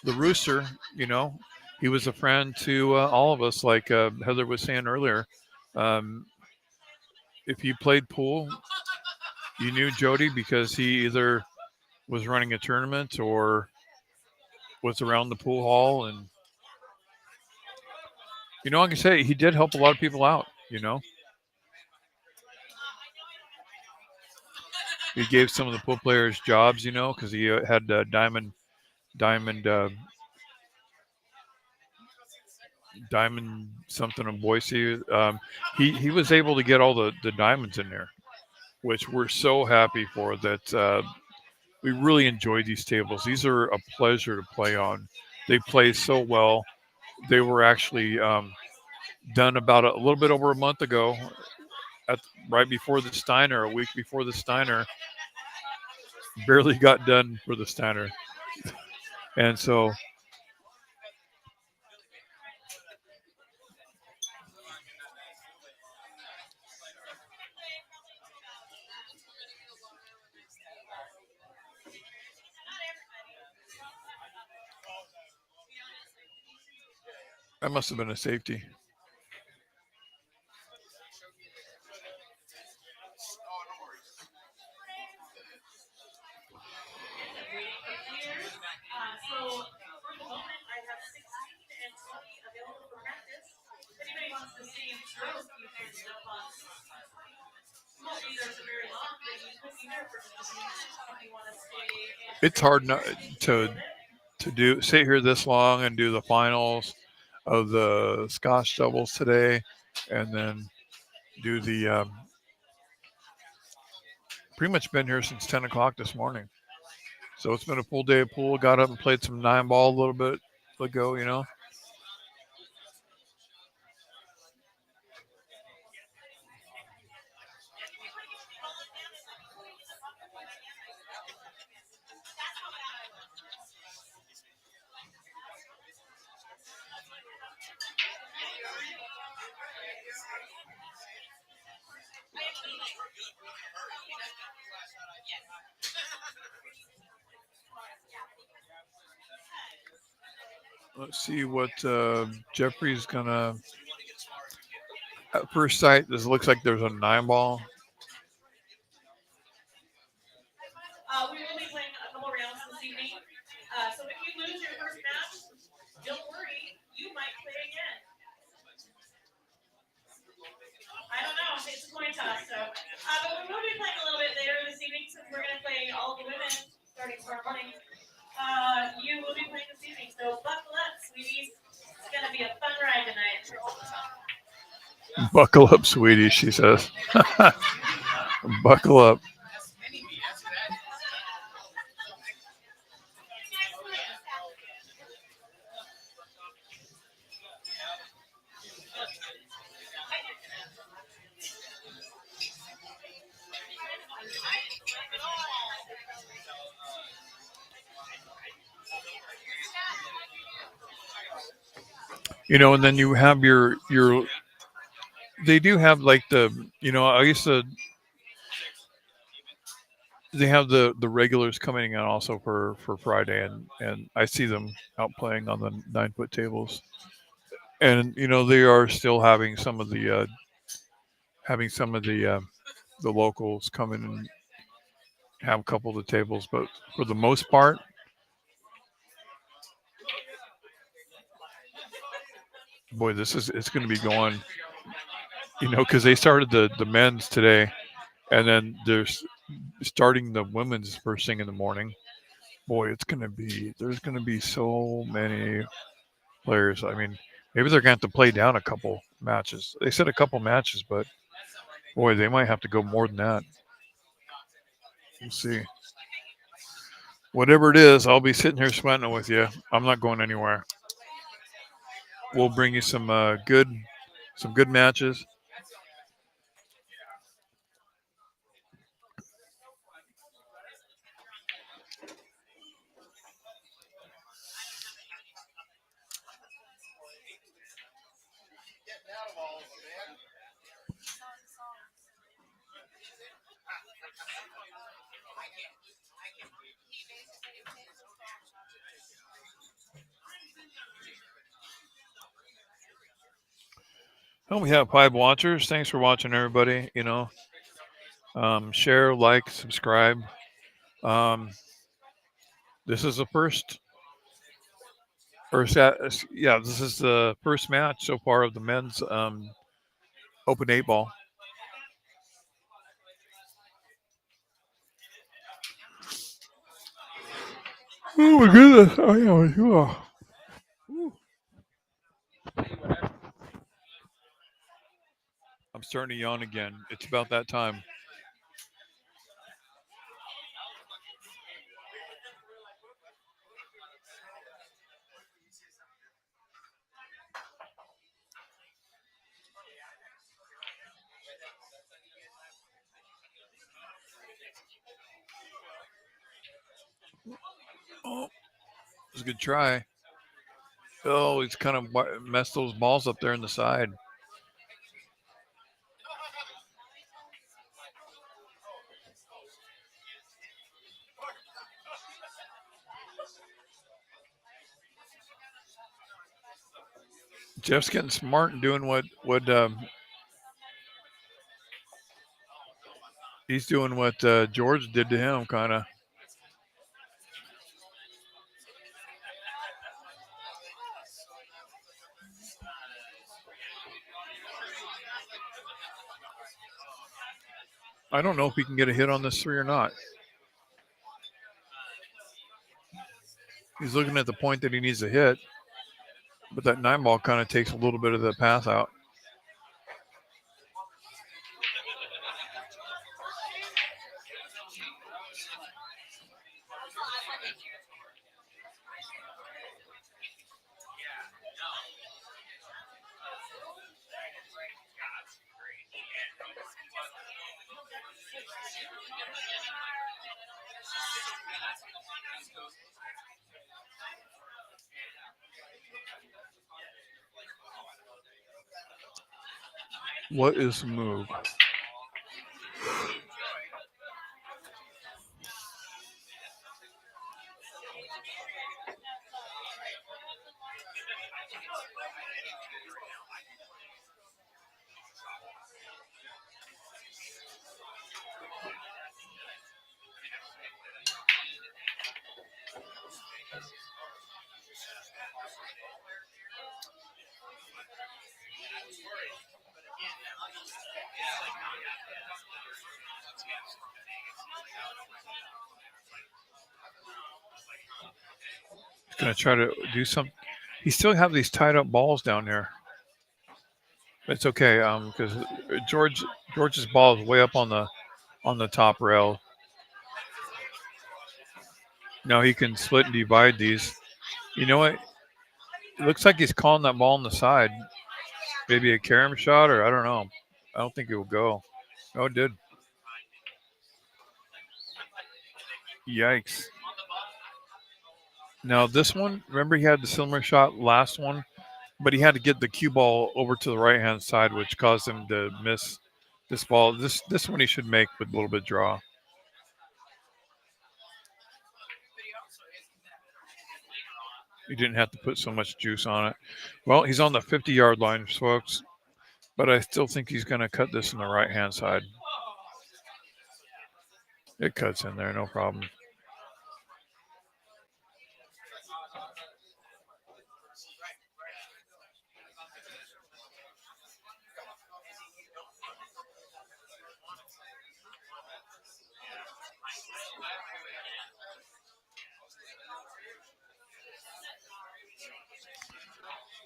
[SPEAKER 1] Rooster. You know, he was a friend to all of us, like Heather was saying earlier. Um, if you played pool, you knew Jody because he either was running a tournament or was around the pool hall, and like I say, he did help a lot of people out. He gave some of the pool players jobs. Because he had diamond, diamond something in Boise. He was able to get all the diamonds in there, which we're so happy for. That we really enjoy these tables. These are a pleasure to play on. They play so well. They were actually done about a little bit over a month ago, at right before the Steiner, a week before the Steiner. Barely got done for the Steiner, and so that must have been a safety.
[SPEAKER 2] So for the moment, I have 16 and 20 available for practice. If anybody wants to stay and throw, you can jump on. It won't be there for very long, but you could be there for just a few minutes if you want to stay and
[SPEAKER 1] It's hard not
[SPEAKER 2] throw a
[SPEAKER 1] to
[SPEAKER 2] little bit.
[SPEAKER 1] do sit here this long and do the finals of the Scotch doubles today, and then do the pretty much been here since 10 o'clock this morning. So it's been a full day of pool. Got up and played some 9 ball a little bit ago. Let's see what Jeffrey's gonna. At first sight, this looks like there's a 9 ball.
[SPEAKER 2] We will be playing a couple rounds this evening. So if you lose your first match, don't worry, you might play again. I don't know. It's a coin toss. But we will be playing a little bit later this evening since we're going to play all the women starting tomorrow morning. You will be playing this evening. So buckle up, sweeties. It's going to be a fun ride tonight.
[SPEAKER 1] Buckle up, sweetie, she says. Buckle up. And then you have your. They do have like I used to. They have the regulars coming in also for Friday, and I see them out playing on the 9 foot tables, and they are still having some of the locals come in and have a couple of the tables, but for the most part, boy, it's going to be going. Because they started the men's today, and then there's starting the women's first thing in the morning. Boy, there's going to be so many players. I mean, maybe they're going to have to play down a couple matches. They said a couple matches, but boy, they might have to go more than that. We'll see. Whatever it is, I'll be sitting here sweating it with you. I'm not going anywhere. We'll bring you some good matches. Well, we have 5 watchers. Thanks for watching, everybody. Share, like, subscribe. Um, this is the first, yeah, this is the first match so far of the men's open 8 ball. Oh my goodness! Oh yeah. I'm starting to yawn again. It's about that time. Oh, it was a good try. Oh, he's kind of messed those balls up there in the side. Jeff's getting smart and doing what he's doing what George did to him, kind of. I don't know if he can get a hit on this 3 or not. He's looking at the point that he needs to hit, but that 9 ball kind of takes a little bit of the path out. What is the move? He's going to try to do something. He still have these tied up balls down there. It's okay, because George's ball is way up on the top rail. Now he can split and divide these. You know what? It looks like he's calling that ball on the side. Maybe a carom shot, or I don't know. I don't think it will go. Oh, it did. Yikes. Now this one, remember he had the similar shot last one, but he had to get the cue ball over to the right hand side, which caused him to miss this ball. This one he should make with a little bit of draw. He didn't have to put so much juice on it. Well, he's on the 50-yard line, folks, but I still think he's going to cut this on the right hand side. It cuts in there, no problem.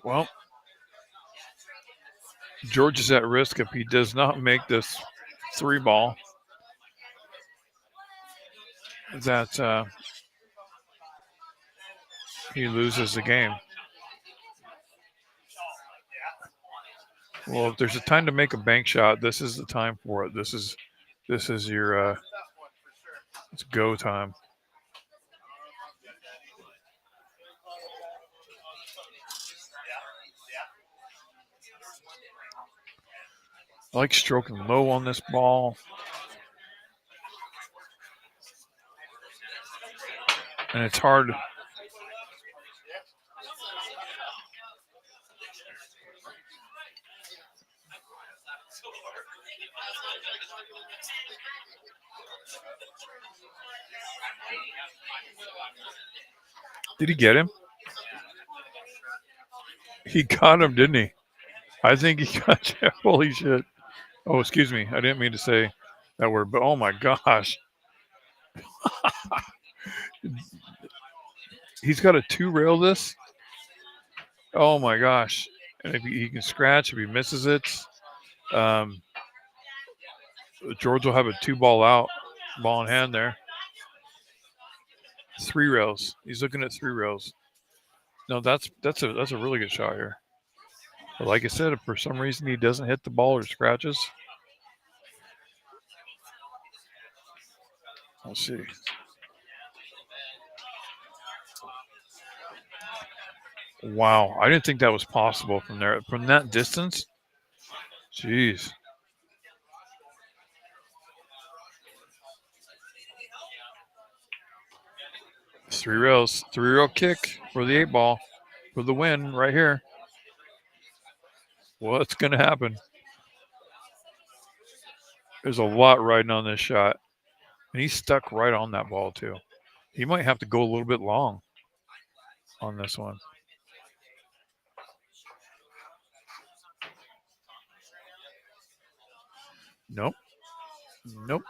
[SPEAKER 1] Well, George is at risk if he does not make this 3 ball. That he loses the game. Well, if there's a time to make a bank shot, this is the time for it. This is your it's go time. I like stroking low on this ball. And it's hard. Did he get him? He got him, didn't he? I think he got you. Holy shit. Oh, excuse me. I didn't mean to say that word, but oh my gosh. He's got a 2-rail this. Oh my gosh. And if he can scratch, if he misses it, George will have a 2-ball out, ball in hand there. 3 rails. He's looking at 3 rails. No, that's a really good shot here. But like I said, if for some reason he doesn't hit the ball or scratches, let's see. Wow, I didn't think that was possible from there, from that distance. Jeez. Three rails, 3-rail kick for the 8-ball for the win right here. What's going to happen? There's a lot riding on this shot. And he's stuck right on that ball, too. He might have to go a little bit long on this one. Nope. Nope.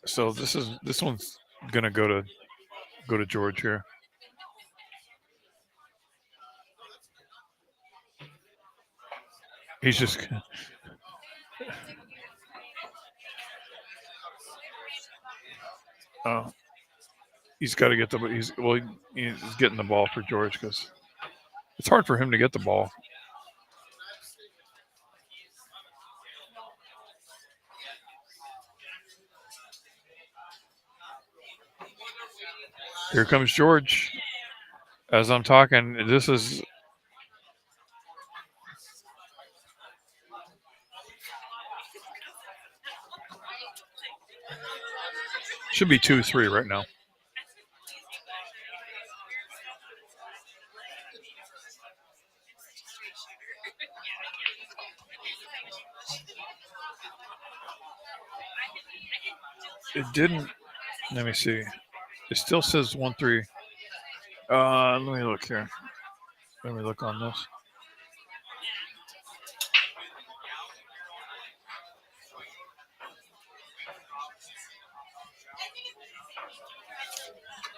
[SPEAKER 1] So this one's gonna go to George here. He's just he's got to get he's getting the ball for George because it's hard for him to get the ball. Here comes George. As I'm talking, this is should be 2-3 right now. It didn't. Let me see. It still says 1-3. Let me look here. Let me look on this.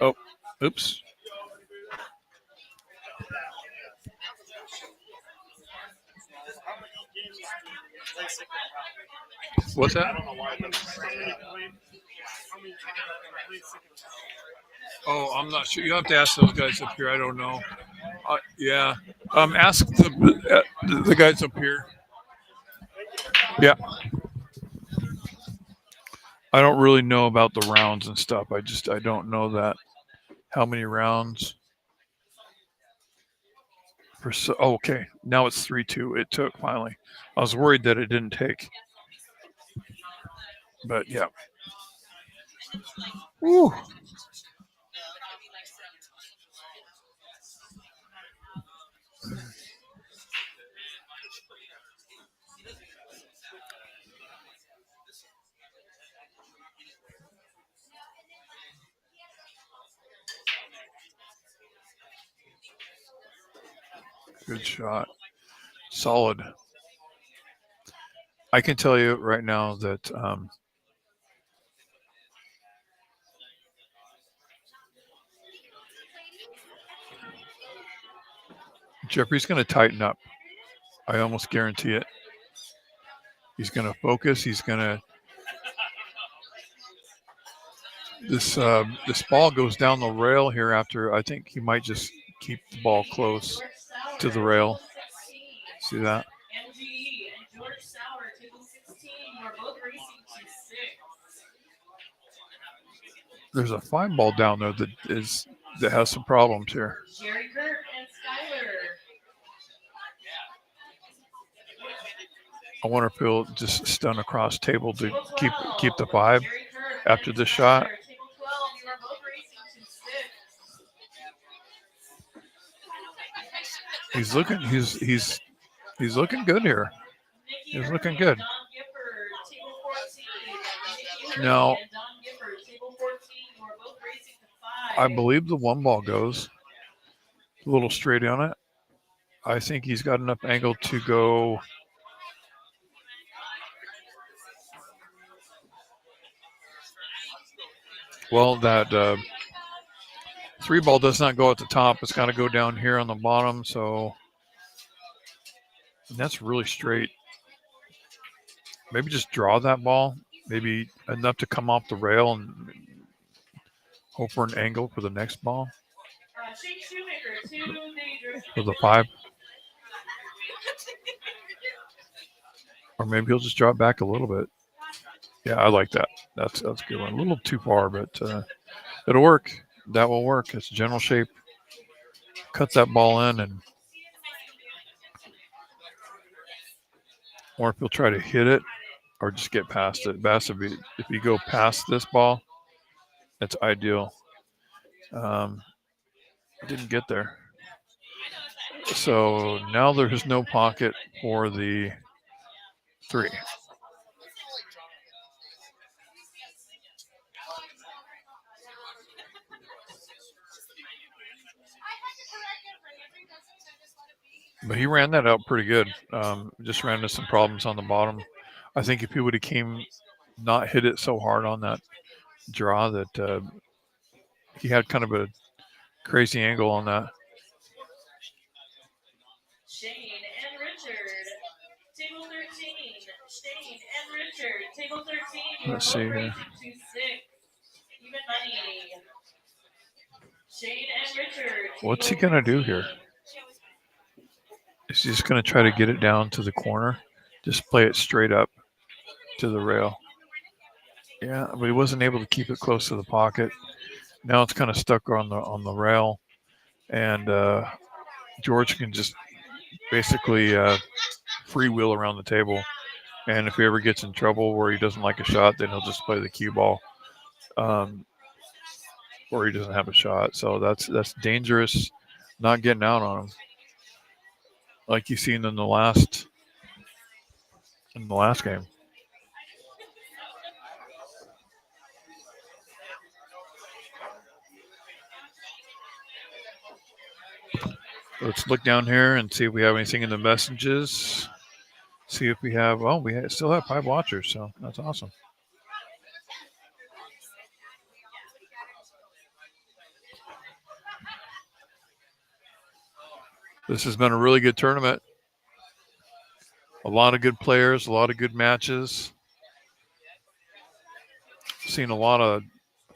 [SPEAKER 1] Oh, oops. What's that? Oh, I'm not sure. You have to ask those guys up here. I don't know. Yeah. Ask the guys up here. Yeah. I don't really know about the rounds and stuff. I don't know that. How many rounds? Okay. Now it's 3-2. It took finally. I was worried that it didn't take. But yeah. Woo. Good shot. Solid. I can tell you right now that Jeffrey's going to tighten up. I almost guarantee it. He's going to focus. He's going to. this ball goes down the rail here after. I think he might just keep the ball close to the rail. See that?
[SPEAKER 2] MGE and George Sauer, table 16. You are both racing to 6.
[SPEAKER 1] There's a 5 ball down there that has some problems here.
[SPEAKER 2] Jerry Kirk and Skyler.
[SPEAKER 1] I wonder if he'll just stun across table to keep the 5 after this shot.
[SPEAKER 2] Table 12, you are both racing to 6.
[SPEAKER 1] He's looking good here. He's looking good. Now, I believe the 1 ball goes a little straight on it. I think he's got enough angle to go. Well, that 3 ball does not go at the top. It's got to go down here on the bottom. So that's really straight. Maybe just draw that ball. Maybe enough to come off the rail and hope for an angle for the next ball. For the 5. Or maybe he'll just drop back a little bit. Yeah, I like that. That's a good one. A little too far, but it'll work. That will work. It's general shape. Cut that ball in, and or if he'll try to hit it or just get past it. Best if you go past this ball, that's ideal. Didn't get there. So now there's no pocket for the 3. But he ran that out pretty good. Just ran into some problems on the bottom. I think if he would have not hit it so hard on that draw that he had kind of a crazy angle on that.
[SPEAKER 2] Shane and Richard, table 13. Shane and Richard, table 13.
[SPEAKER 1] Let's see here.
[SPEAKER 2] To 6. Even money. Shane and Richard.
[SPEAKER 1] What's he gonna do here? Is he just gonna try to get it down to the corner? Just play it straight up to the rail. Yeah, but he wasn't able to keep it close to the pocket. Now it's kind of stuck on the rail, and George can just basically freewheel around the table. And if he ever gets in trouble where he doesn't like a shot, then he'll just play the cue ball, or he doesn't have a shot. So that's dangerous. Not getting out on him, like you've seen in the last game. Let's look down here and see if we have anything in the messages. See if we have. Oh, still have 5 watchers, so that's awesome. This has been a really good tournament. A lot of good players, a lot of good matches. Seen a lot of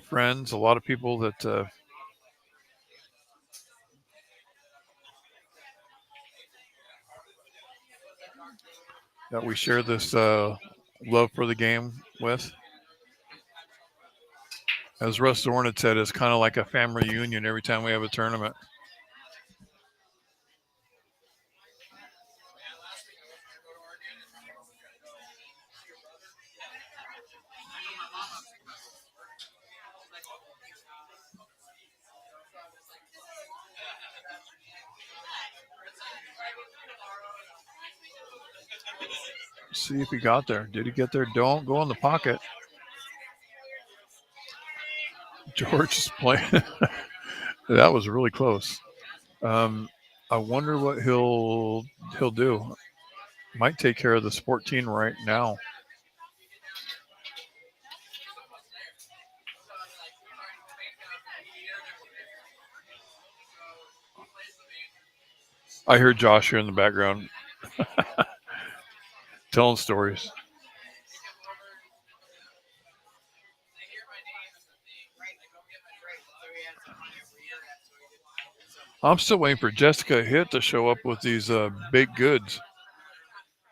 [SPEAKER 1] friends, a lot of people that we share this love for the game with. As Russ Hornet said, it's kind of like a family reunion every time we have a tournament. See if he got there. Did he get there? Don't go in the pocket. George is playing. That was really close. I wonder what he'll do. Might take care of the 14 right now. I heard Josh here in the background telling stories. I'm still waiting for Jessica Hitt to show up with these baked goods.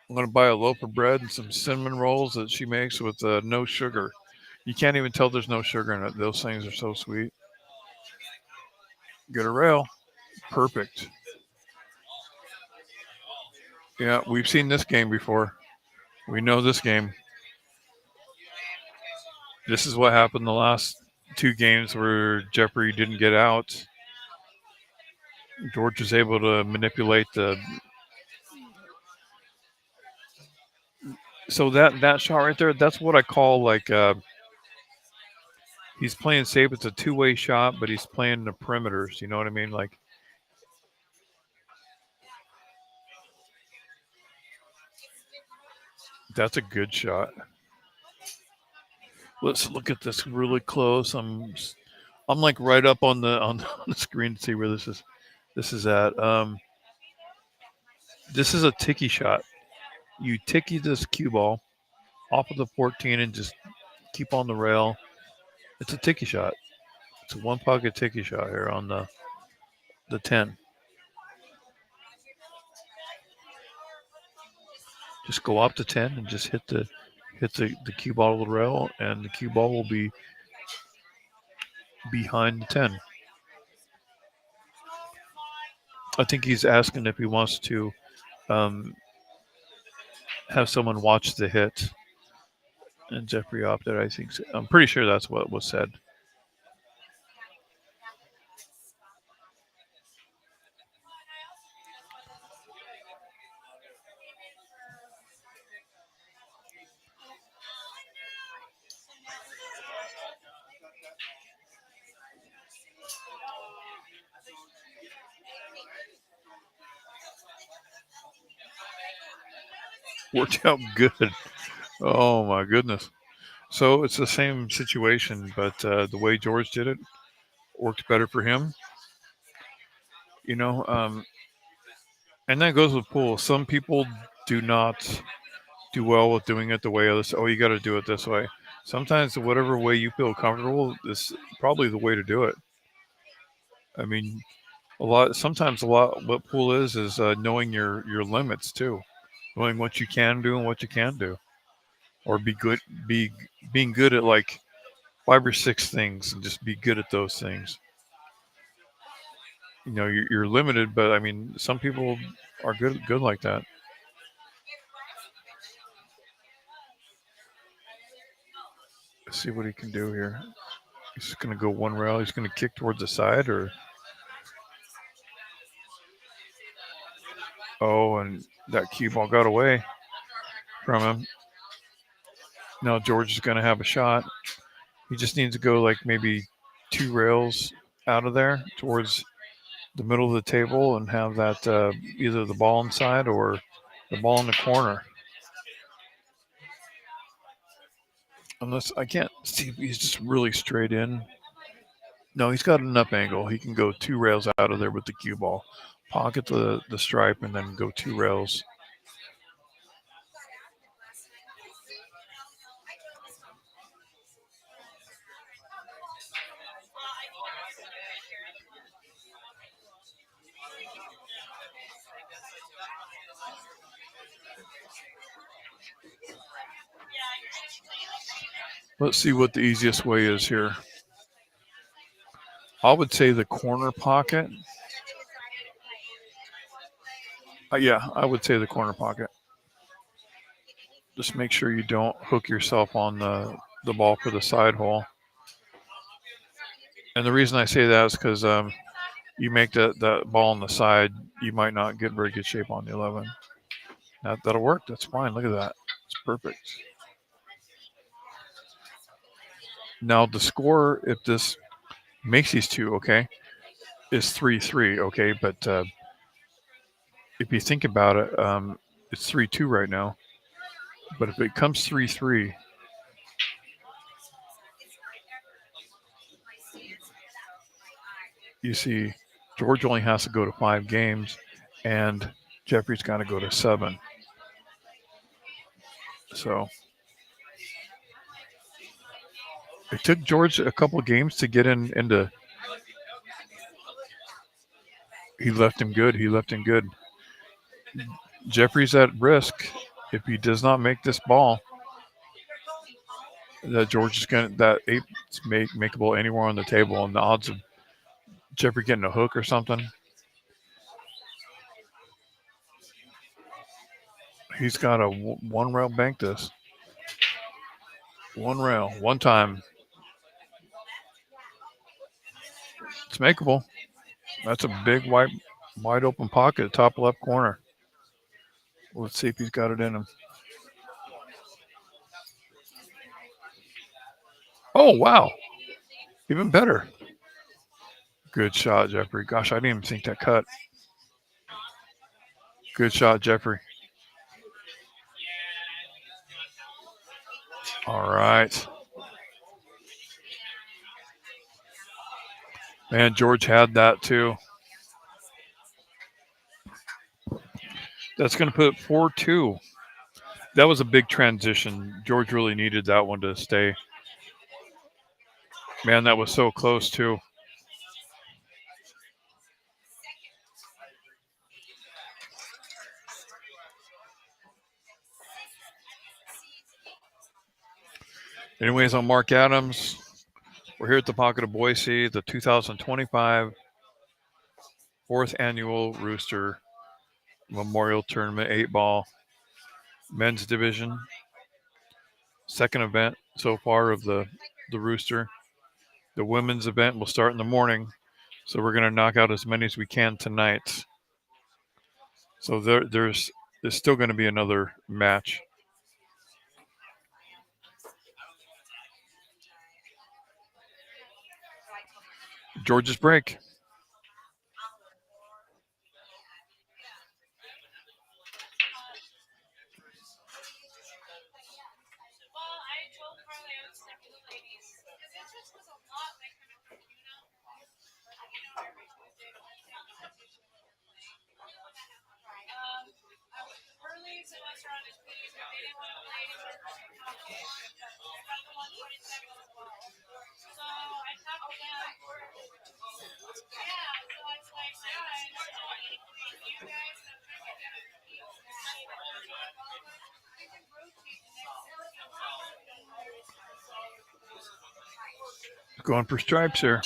[SPEAKER 1] I'm going to buy a loaf of bread and some cinnamon rolls that she makes with no sugar. You can't even tell there's no sugar in it. Those things are so sweet. Get a rail. Perfect. Yeah, we've seen this game before. We know this game. This is what happened the last two games where Jeffrey didn't get out. George was able to manipulate the. So that shot right there, that's what I call like he's playing safe. It's a two-way shot, but he's playing the perimeters. You know what I mean? Like that's a good shot. Let's look at this really close. I'm like right up on on the screen to see where this is at. This is a ticky shot. You ticky this cue ball off of the 14 and just keep on the rail. It's a ticky shot. It's a one pocket ticky shot here on the 10. Just go up to 10 and just hit the cue ball of the rail, and the cue ball will be behind the 10. I think he's asking if he wants to um, have someone watch the hit, and Jeffrey opted. I think so. I'm pretty sure that's what was said. Worked out good. Oh my goodness. So it's the same situation, but the way George did it worked better for him. You know, and that goes with pool. Some people do not do well with doing it the way others. Oh, you got to do it this way. Sometimes whatever way you feel comfortable is probably the way to do it. I mean, sometimes a lot. What pool is knowing your limits too, knowing what you can do and what you can't do, or being good at like 5 or 6 things and just be good at those things. You know, you're limited, but I mean, some people are good like that. Let's see what he can do here. He's just going to go one rail. He's going to kick towards the side, or and that cue ball got away from him. Now George is going to have a shot. He just needs to go like maybe 2 rails out of there towards the middle of the table and have that either the ball inside or the ball in the corner. Unless I can't see if he's just really straight in. No, he's got an up angle. He can go 2 rails out of there with the cue ball, pocket the stripe, and then go 2 rails. Let's see what the easiest way is here. I would say the corner pocket. Yeah, I would say the corner pocket. Just make sure you don't hook yourself on the ball for the side hole. And the reason I say that is because you make that ball on the side, you might not get very good shape on the 11. That'll work. That's fine. Look at that. It's perfect. Now the score, if this makes these two, okay, is 3-3, okay? But if you think about it, it's 3-2 right now. But if it comes 3-3, you see George only has to go to 5 games, and Jeffrey's got to go to 7. So it took George a couple of games to get into He left him good. He left him good. Jeffrey's at risk if he does not make this ball. That George is gonna that eight's makeable anywhere on the table, and the odds of Jeffrey getting a hook or something. He's got a one rail bank this. One rail, one time. It's makeable. That's a big wide open pocket, top left corner. Let's see if he's got it in him. Oh wow, even better. Good shot, Jeffrey. Gosh, I didn't even think that cut. Good shot, Jeffrey. All right. Man, George had that too. That's going to put 4-2. That was a big transition. George really needed that one to stay. Man, that was so close too. Anyways, I'm Mark Adams. We're here at the Pocket of Boise, the 2025 4th Annual Rooster Memorial Tournament 8-ball men's division. Second event so far of the Rooster. The women's event will start in the morning, so we're going to knock out as many as we can tonight. So there's still going to be another match. George's break.
[SPEAKER 2] Well, I told Carly I would stick with the ladies because it just was a lot like kind of every Tuesday Hurley said I started to please, but they didn't want to play anymore. I got the 127 as well. So I talked to them. Yeah, so it's like, guys, you guys have to get together for people. We can rotate the next.
[SPEAKER 1] Going for stripes here.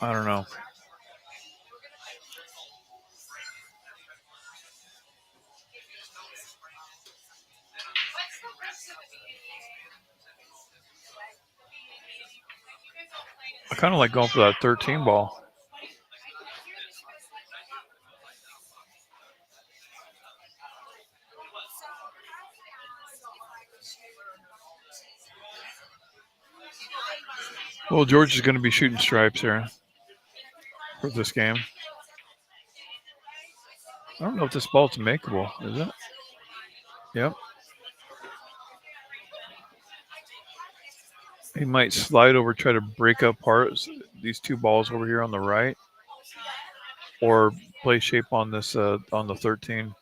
[SPEAKER 1] I don't know. I kind of like going for that 13 ball. Well, George is going to be shooting stripes here for this game. I don't know if this ball's makeable, is it? Yep. He might slide over, try to break up these two balls over here on the right, or play shape on this on the 13.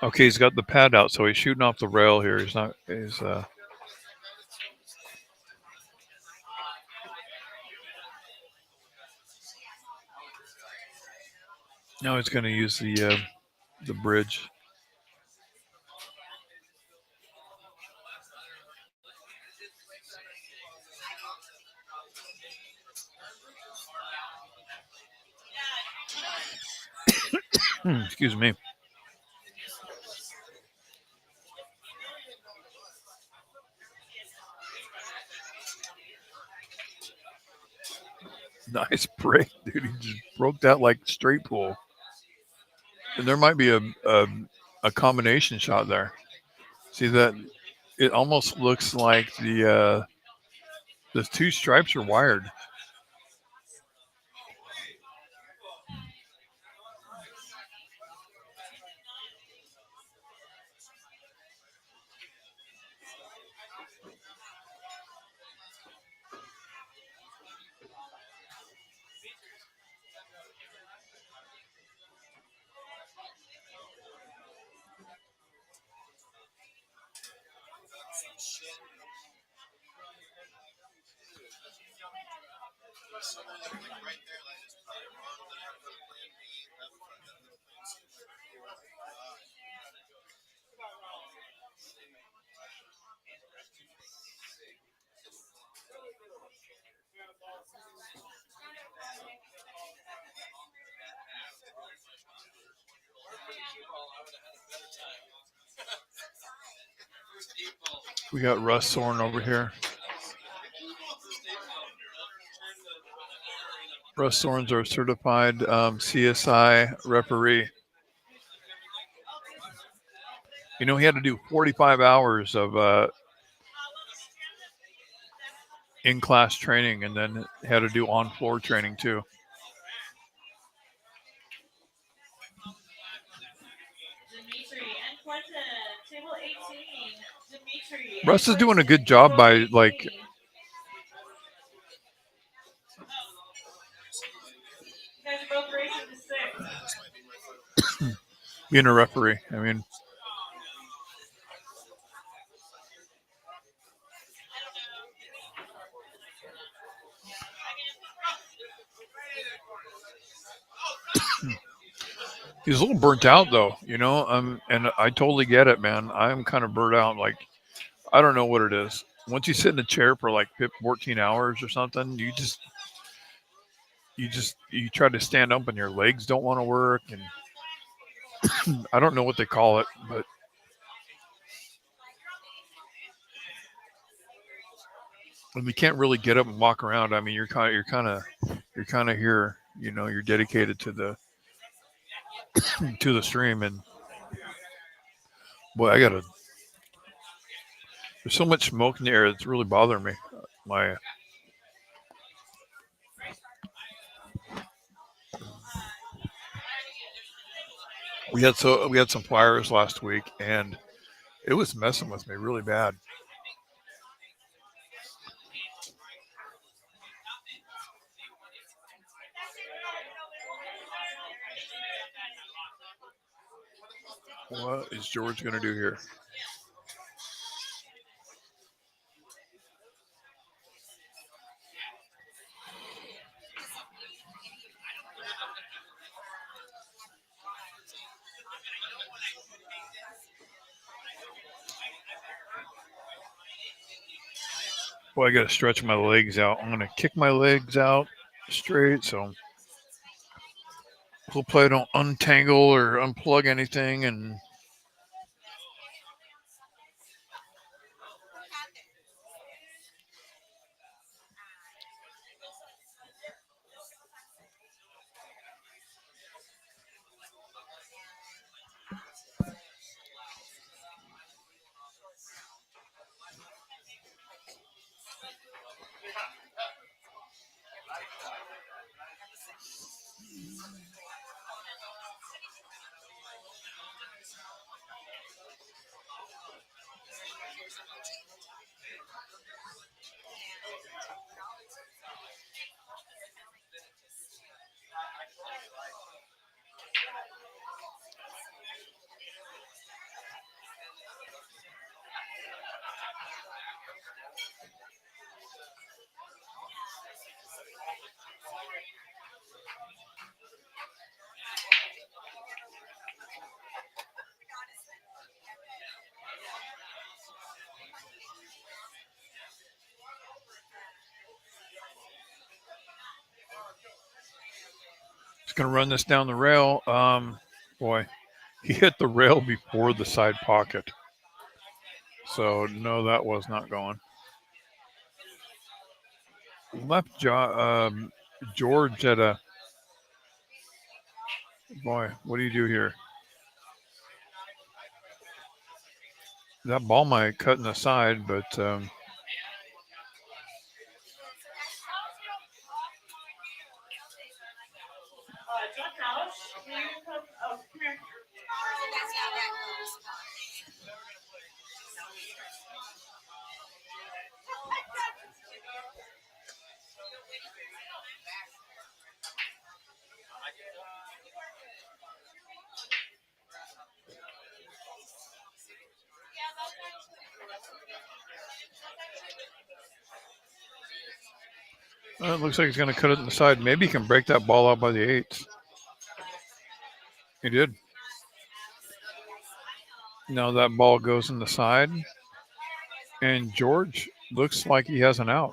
[SPEAKER 1] Okay, he's got the pad out, so he's shooting off the rail here. He's not. Now he's going to use the bridge. Excuse me. Nice break, dude. He just broke that like straight pull. And there might be a combination shot there. See that? It almost looks like the two stripes are wired. We got Russ Soren over here. Russ Soren's our certified CSI referee. You know, he had to do 45 hours of in-class training, and then had to do on-floor training too. Russ is doing a good job by like being a referee. I mean, he's a little burnt out though, you know. And I totally get it, man. I'm kind of burnt out. Like I don't know what it is. Once you sit in a chair for like 14 hours or something, you try to stand up and your legs don't want to work, and I don't know what they call it, but and you can't really get up and walk around. I mean, you're kind of here. You know, you're dedicated to the stream, and boy, I gotta. There's so much smoke in the air. It's really bothering me. My we had some fires last week, and it was messing with me really bad. What is George gonna do here? Boy, I gotta stretch my legs out. I'm gonna kick my legs out straight, so hopefully I don't untangle or unplug anything. And just gonna run this down the rail. Boy, he hit the rail before the side pocket. So, no, that was not going. Left jaw, George at a. Boy, what do you do here? That ball might cut in the side, but
[SPEAKER 2] John House, will you come? Oh, come here.
[SPEAKER 1] it looks like he's going to cut it in the side. Maybe he can break that ball out by the eights. He did. Now that ball goes in the side, and George looks like he has an out.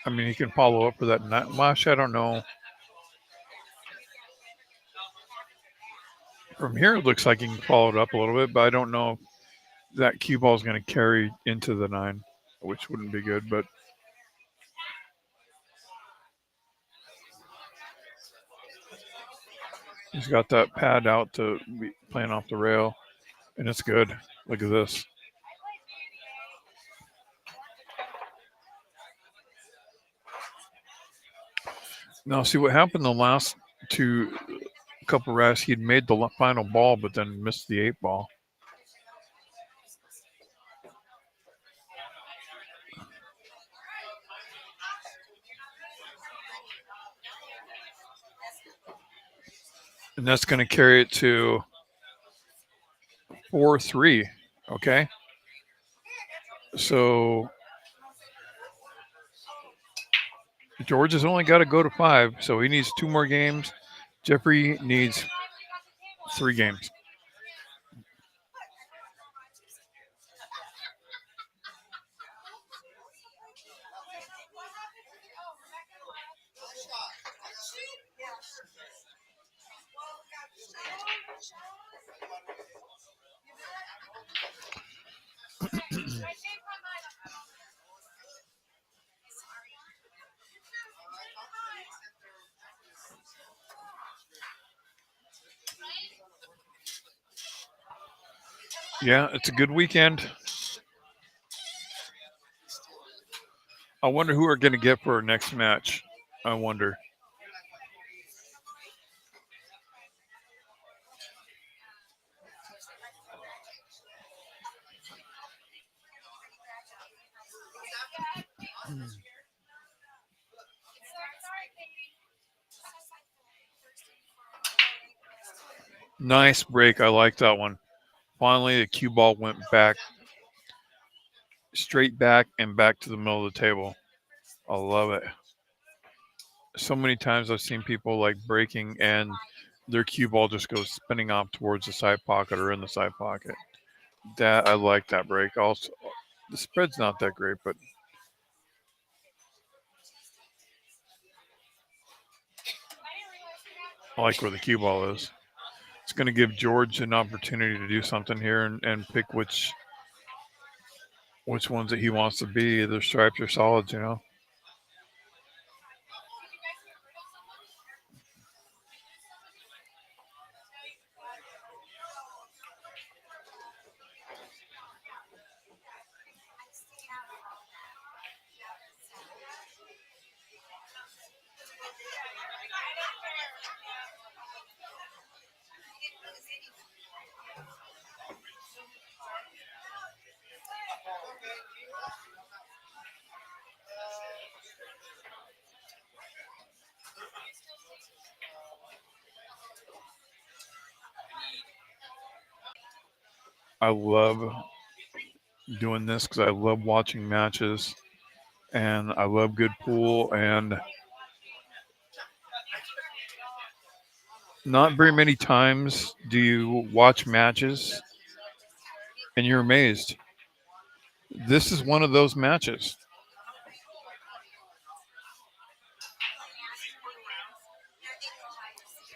[SPEAKER 1] I mean, he can follow up for that Mash. I don't know. From here, it looks like he can follow it up a little bit, but I don't know if that cue ball is going to carry into the 9, which wouldn't be good. But he's got that pad out to be playing off the rail, and it's good. Look at this. Now, see what happened the last two couple rests. He'd made the final ball, but then missed the 8 ball. And that's going to carry it to 4-3. Okay. So George has only got to go to 5, so he needs 2 more games. Jeffrey needs 3 games. Yeah, it's a good weekend. I wonder who we're going to get for our next match. I wonder. Nice break. I like that one. Finally, the cue ball went back, straight back, and back to the middle of the table. I love it. So many times I've seen people like breaking and their cue ball just goes spinning off towards the side pocket or in the side pocket. That I like that break. Also, the spread's not that great, but I like where the cue ball is. It's going to give George an opportunity to do something here and pick which ones that he wants to be, either stripes or solids, you know. I love doing this because I love watching matches and I love good pool, and not very many times do you watch matches and you're amazed. This is one of those matches.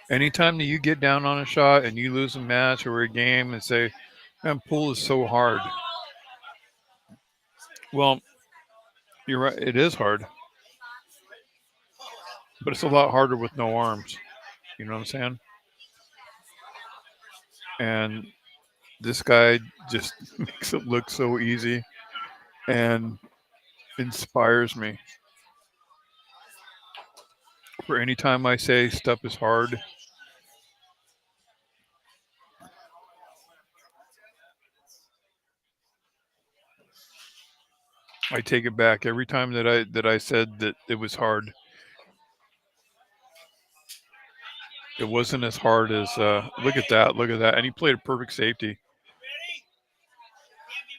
[SPEAKER 1] Anytime that you get down on a shot and you lose a match or a game and say, man, pool is so hard. Well, you're right. It is hard, but it's a lot harder with no arms. You know what I'm saying? And this guy just makes it look so easy and inspires me. For any time I say stuff is hard, I take it back. Every time that I said that it was hard, it wasn't as hard as look at that, look at that. And he played a perfect safety.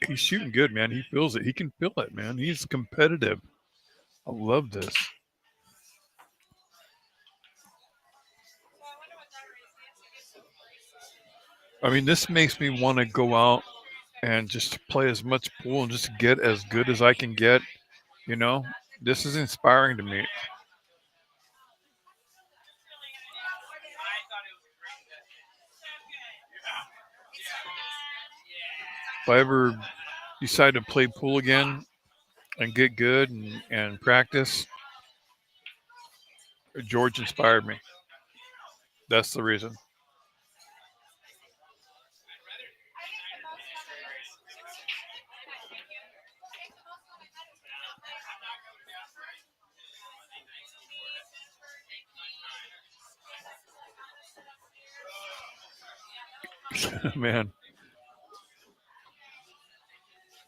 [SPEAKER 1] He's shooting good, man. He feels it. He can feel it, man. He's competitive. I love this. I mean, this makes me want to go out and just play as much pool and just get as good as I can get. You know, this is inspiring to me. If I ever decide to play pool again and get good and practice, George inspired me. That's the reason. Man,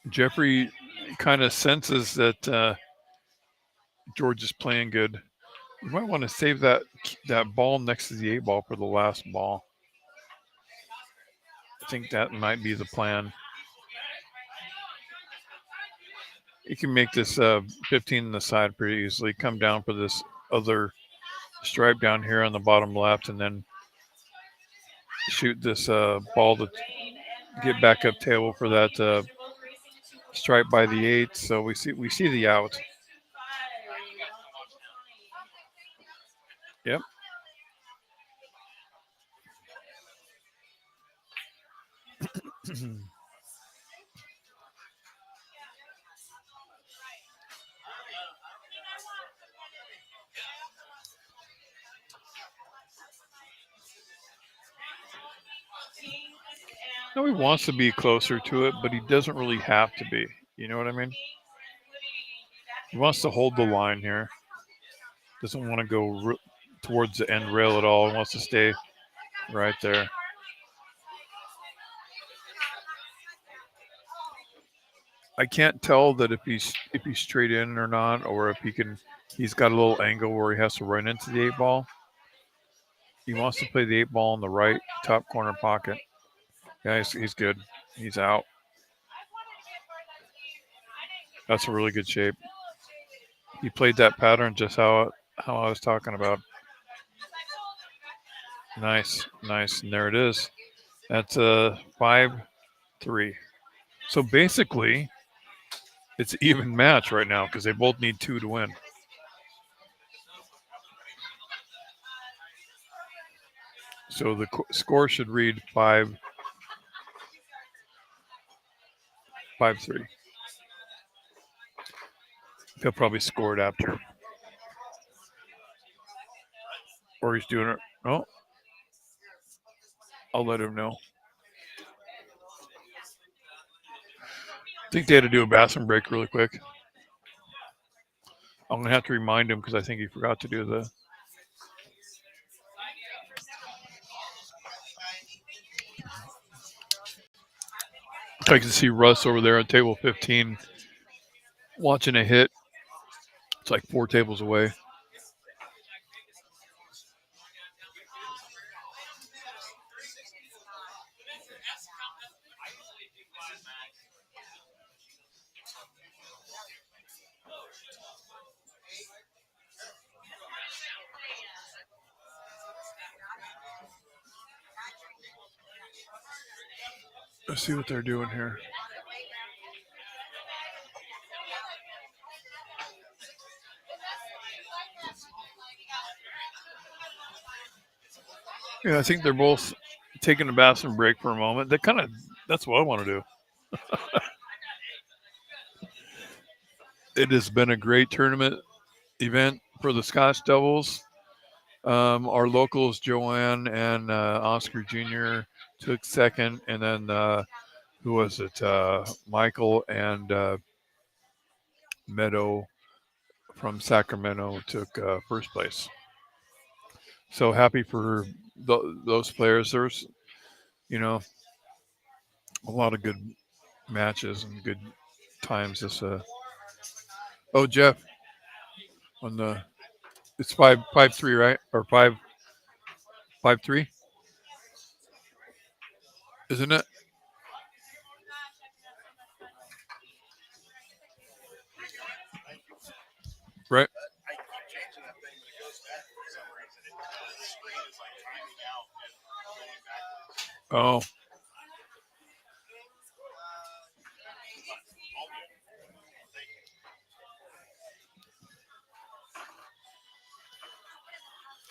[SPEAKER 1] Jeffrey kind of senses that George is playing good. You might want to save that ball next to the 8 ball for the last ball. I think that might be the plan. You can make this 15 on the side pretty easily. Come down for this other stripe down here on the bottom left, and then shoot this ball to get back up table for that stripe by the 8. So we see the out. Yep. No, he wants to be closer to it, but he doesn't really have to be. You know what I mean? He wants to hold the line here. Doesn't want to go towards the end rail at all. He wants to stay right there. I can't tell that if he's straight in or not, or if he's got a little angle where he has to run into the 8 ball. He wants to play the 8 ball in the right top corner pocket. Yeah, he's good. He's out. That's a really good shape. He played that pattern just how I was talking about. Nice, nice, and there it is. That's a 5-3. So basically, it's an even match right now because they both need 2 to win. So the score should read 5-3. He'll probably score it after, or he's doing it. Oh, I'll let him know. I think they had to do a bathroom break really quick. I'm gonna have to remind him because I think he forgot to do the. I can see Russ over there on table 15 watching a hit. It's like 4 tables away. Let's see what they're doing here. Yeah, I think they're both taking a bathroom break for a moment. That's what I want to do. It has been a great tournament event for the Scotch Devils. Our locals, Joanne and Oscar Jr., took second, and then who was it? Michael and Meadow from Sacramento took first place. So happy for those players. There's, you know, a lot of good matches and good times. Oh, Jeff, on the it's 5-3, right? Or 5-3, isn't it? Right. Oh,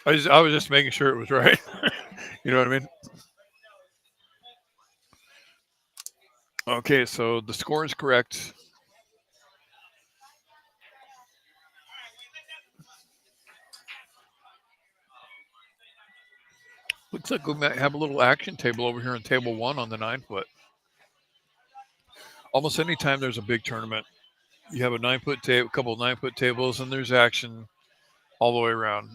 [SPEAKER 1] I was just making sure it was right. You know what I mean? Okay, so the score is correct. Looks like we might have a little action table over here on table one on the 9 foot. Almost any time there's a big tournament, you have a 9 foot table, a couple of 9 foot tables, and there's action all the way around.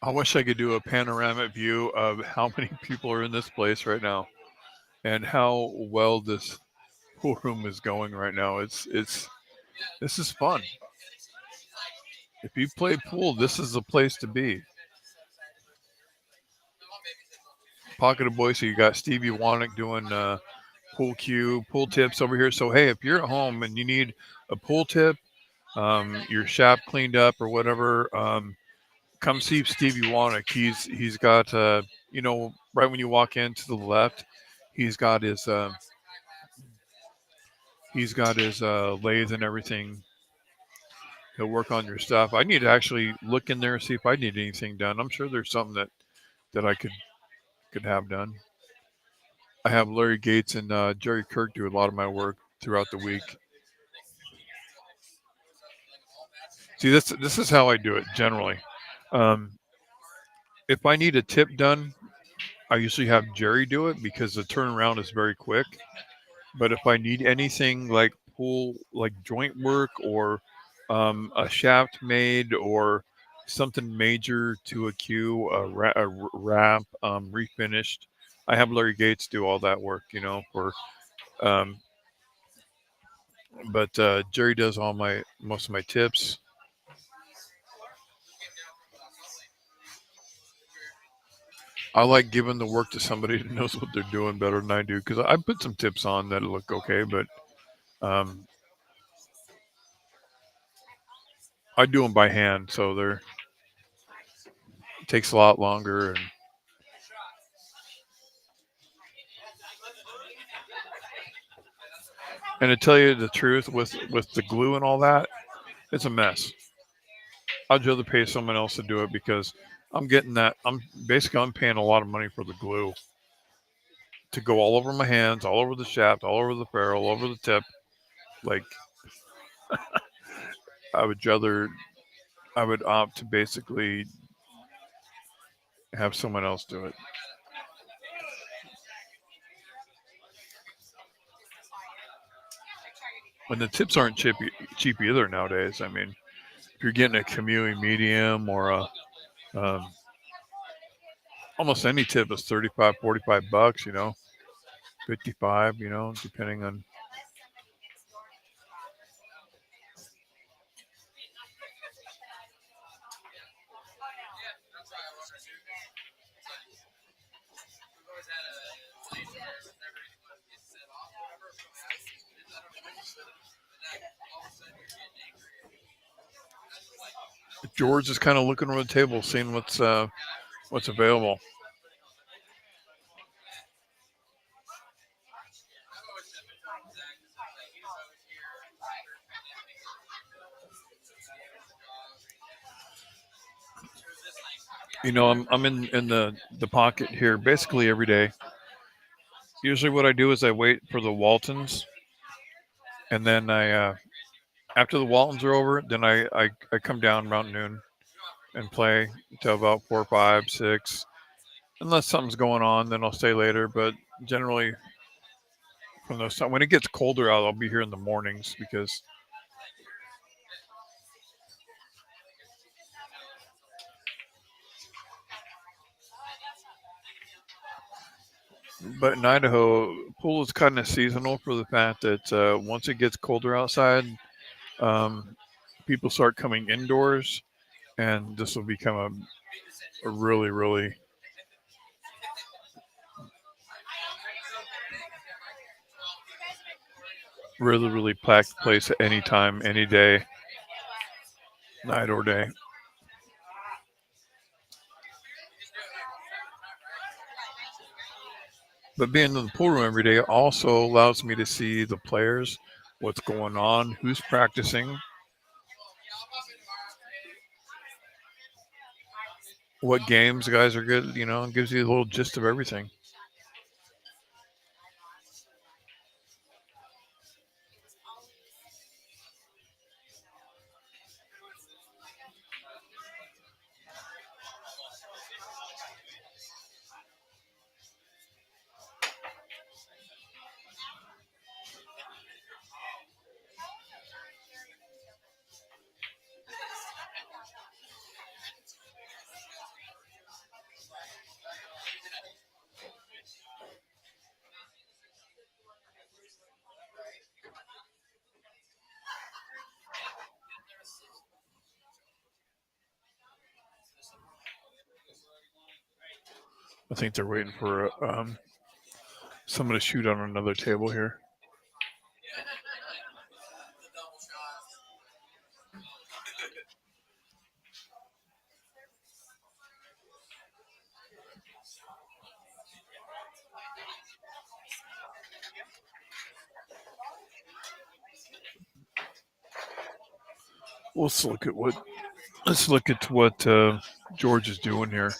[SPEAKER 1] I wish I could do a panoramic view of how many people are in this place right now and how well this pool room is going right now. It's this is fun. If you play pool, this is the place to be. Pocket of Boise, you got Stevie Wanick doing pool cue, pool tips over here. So hey, if you're at home and you need a pool tip, your shaft cleaned up or whatever, come see Stevie Wanick. He's got right when you walk in to the left, he's got his uh, he's got his lathe and everything. He'll work on your stuff. I need to actually look in there and see if I need anything done. I'm sure there's something that I could have done. I have Larry Gates and Jerry Kirk do a lot of my work throughout the week. See, this is how I do it generally. Um, if I need a tip done, I usually have Jerry do it because the turnaround is very quick. But if I need anything like pull, like joint work or a shaft made or something major to a cue, a wrap, refinished, I have Larry Gates do all that work. Um, but Jerry does all my most of my tips. I like giving the work to somebody who knows what they're doing better than I do because I put some tips on that look okay, but um, I do them by hand, so they're it takes a lot longer. And to tell you the truth, with the glue and all that, it's a mess. I'd rather pay someone else to do it because I'm getting that. I'm paying a lot of money for the glue to go all over my hands, all over the shaft, all over the ferrule, all over the tip. Like I would rather I would opt to basically have someone else do it. And the tips aren't cheap either nowadays. I mean, if you're getting a Kamui medium or a um, almost any tip is 35, $45. 55, depending on. George is kind of looking around the table, seeing what's available. I'm in the pocket here basically every day. Usually, what I do is I wait for the Waltons, and then after the Waltons are over, then I come down around noon and play until about 4, 5, 6. Unless something's going on, then I'll stay later. But generally, from those when it gets colder out, I'll be here in the mornings because. But in Idaho, pool is kind of seasonal for the fact that once it gets colder outside, um, people start coming indoors, and this will become a really, really, really, really packed place at any time, any day, night or day. But being in the pool room every day also allows me to see the players, what's going on, who's practicing, what games guys are good. It gives you a little gist of everything. I think they're waiting for someone to shoot on another table here. Let's look at what George is doing here.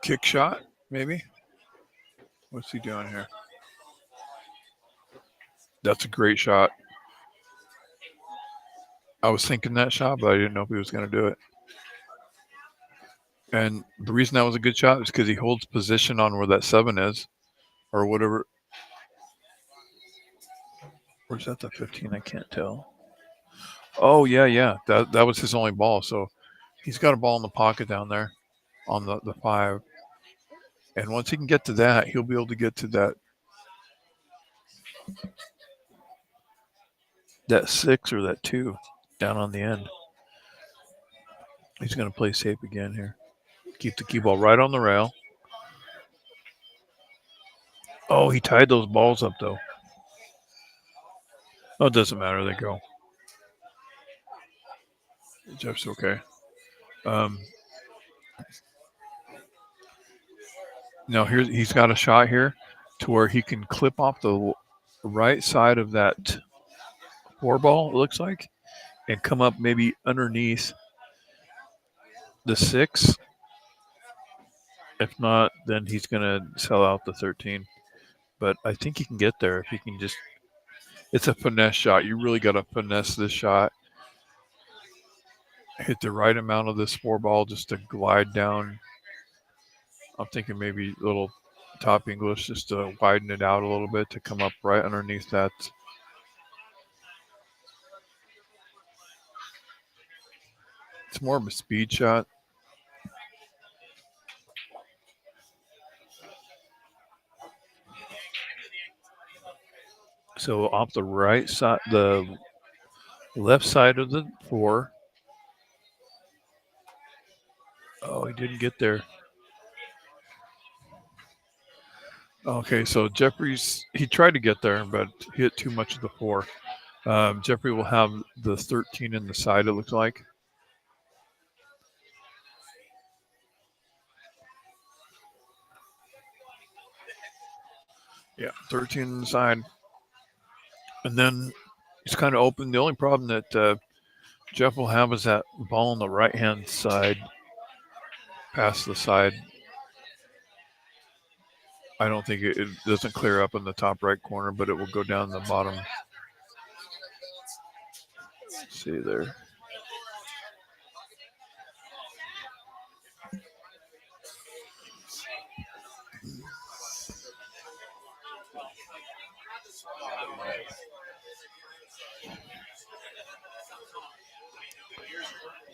[SPEAKER 1] Kick shot, maybe. What's he doing here? That's a great shot. I was thinking that shot, but I didn't know if he was going to do it. And the reason that was a good shot is because he holds position on where that 7 is, or whatever. Where's that? The 15? I can't tell. Oh yeah. That was his only ball. So he's got a ball in the pocket down there on the 5. And once he can get to that, he'll be able to get to that 6 or that 2 down on the end. He's going to play safe again here. Keep the cue ball right on the rail. Oh, he tied those balls up though. Oh, it doesn't matter. They go. Jeff's okay. Now he's got a shot here. to where he can clip off the right side of that 4 ball, it looks like, and come up maybe underneath the 6. If not, then he's going to sell out the 13. But I think he can get there if he can just. It's a finesse shot. You really got to finesse this shot. Hit the right amount of this 4 ball just to glide down. I'm thinking maybe a little top English just to widen it out a little bit to come up right underneath that. It's more of a speed shot. So off the right side, the left side of the 4. Oh, he didn't get there. Okay, so he tried to get there, but hit too much of the 4. Jeffrey will have the 13 in the side, it looks like. Yeah, 13 in the side. And then it's kind of open. The only problem that Jeff will have is that ball on the right-hand side, past the side. I don't think it doesn't clear up in the top right corner, but it will go down the bottom. Let's see there.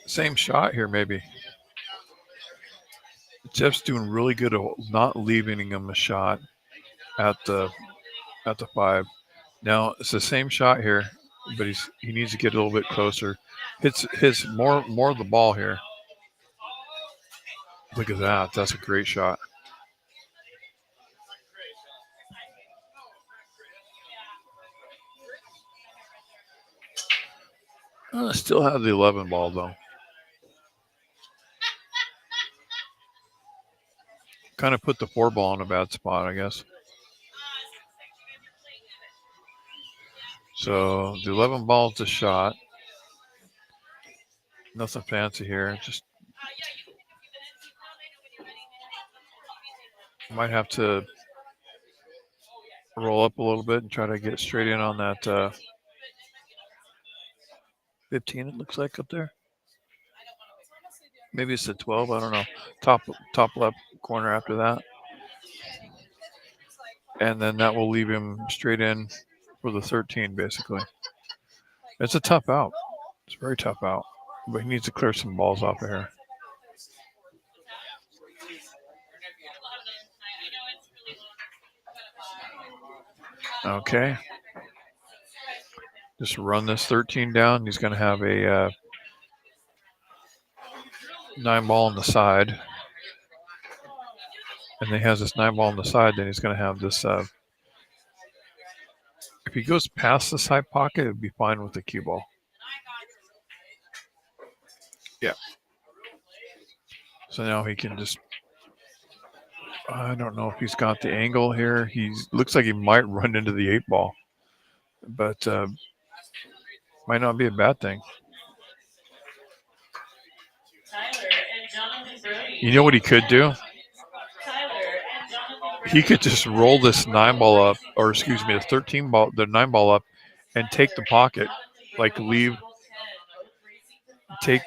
[SPEAKER 1] Same shot here, maybe. Jeff's doing really good at not leaving him a shot at the 5. Now it's the same shot here, but he needs to get a little bit closer. Hits more of the ball here. Look at that. That's a great shot. Still have the 11 ball though. Kind of put the 4 ball in a bad spot, I guess. So the 11 ball is the shot. Nothing fancy here. Just might have to roll up a little bit and try to get straight in on that 15. It looks like up there. Maybe it's the 12. I don't know. Top left corner after that. And then that will leave him straight in for the 13, basically. It's a tough out. It's a very tough out. But he needs to clear some balls off of here. Okay. Just run this 13 down. He's going to have a 9 ball on the side. And then he has this 9 ball on the side. Then he's going to have this. If he goes past the side pocket, it would be fine with the cue ball. Yeah. So now he can just. I don't know if he's got the angle here. He looks like he might run into the 8 ball, but might not be a bad thing. You know what he could do? He could just roll this 9 ball up, or excuse me, the 9 ball up, and take the pocket, like take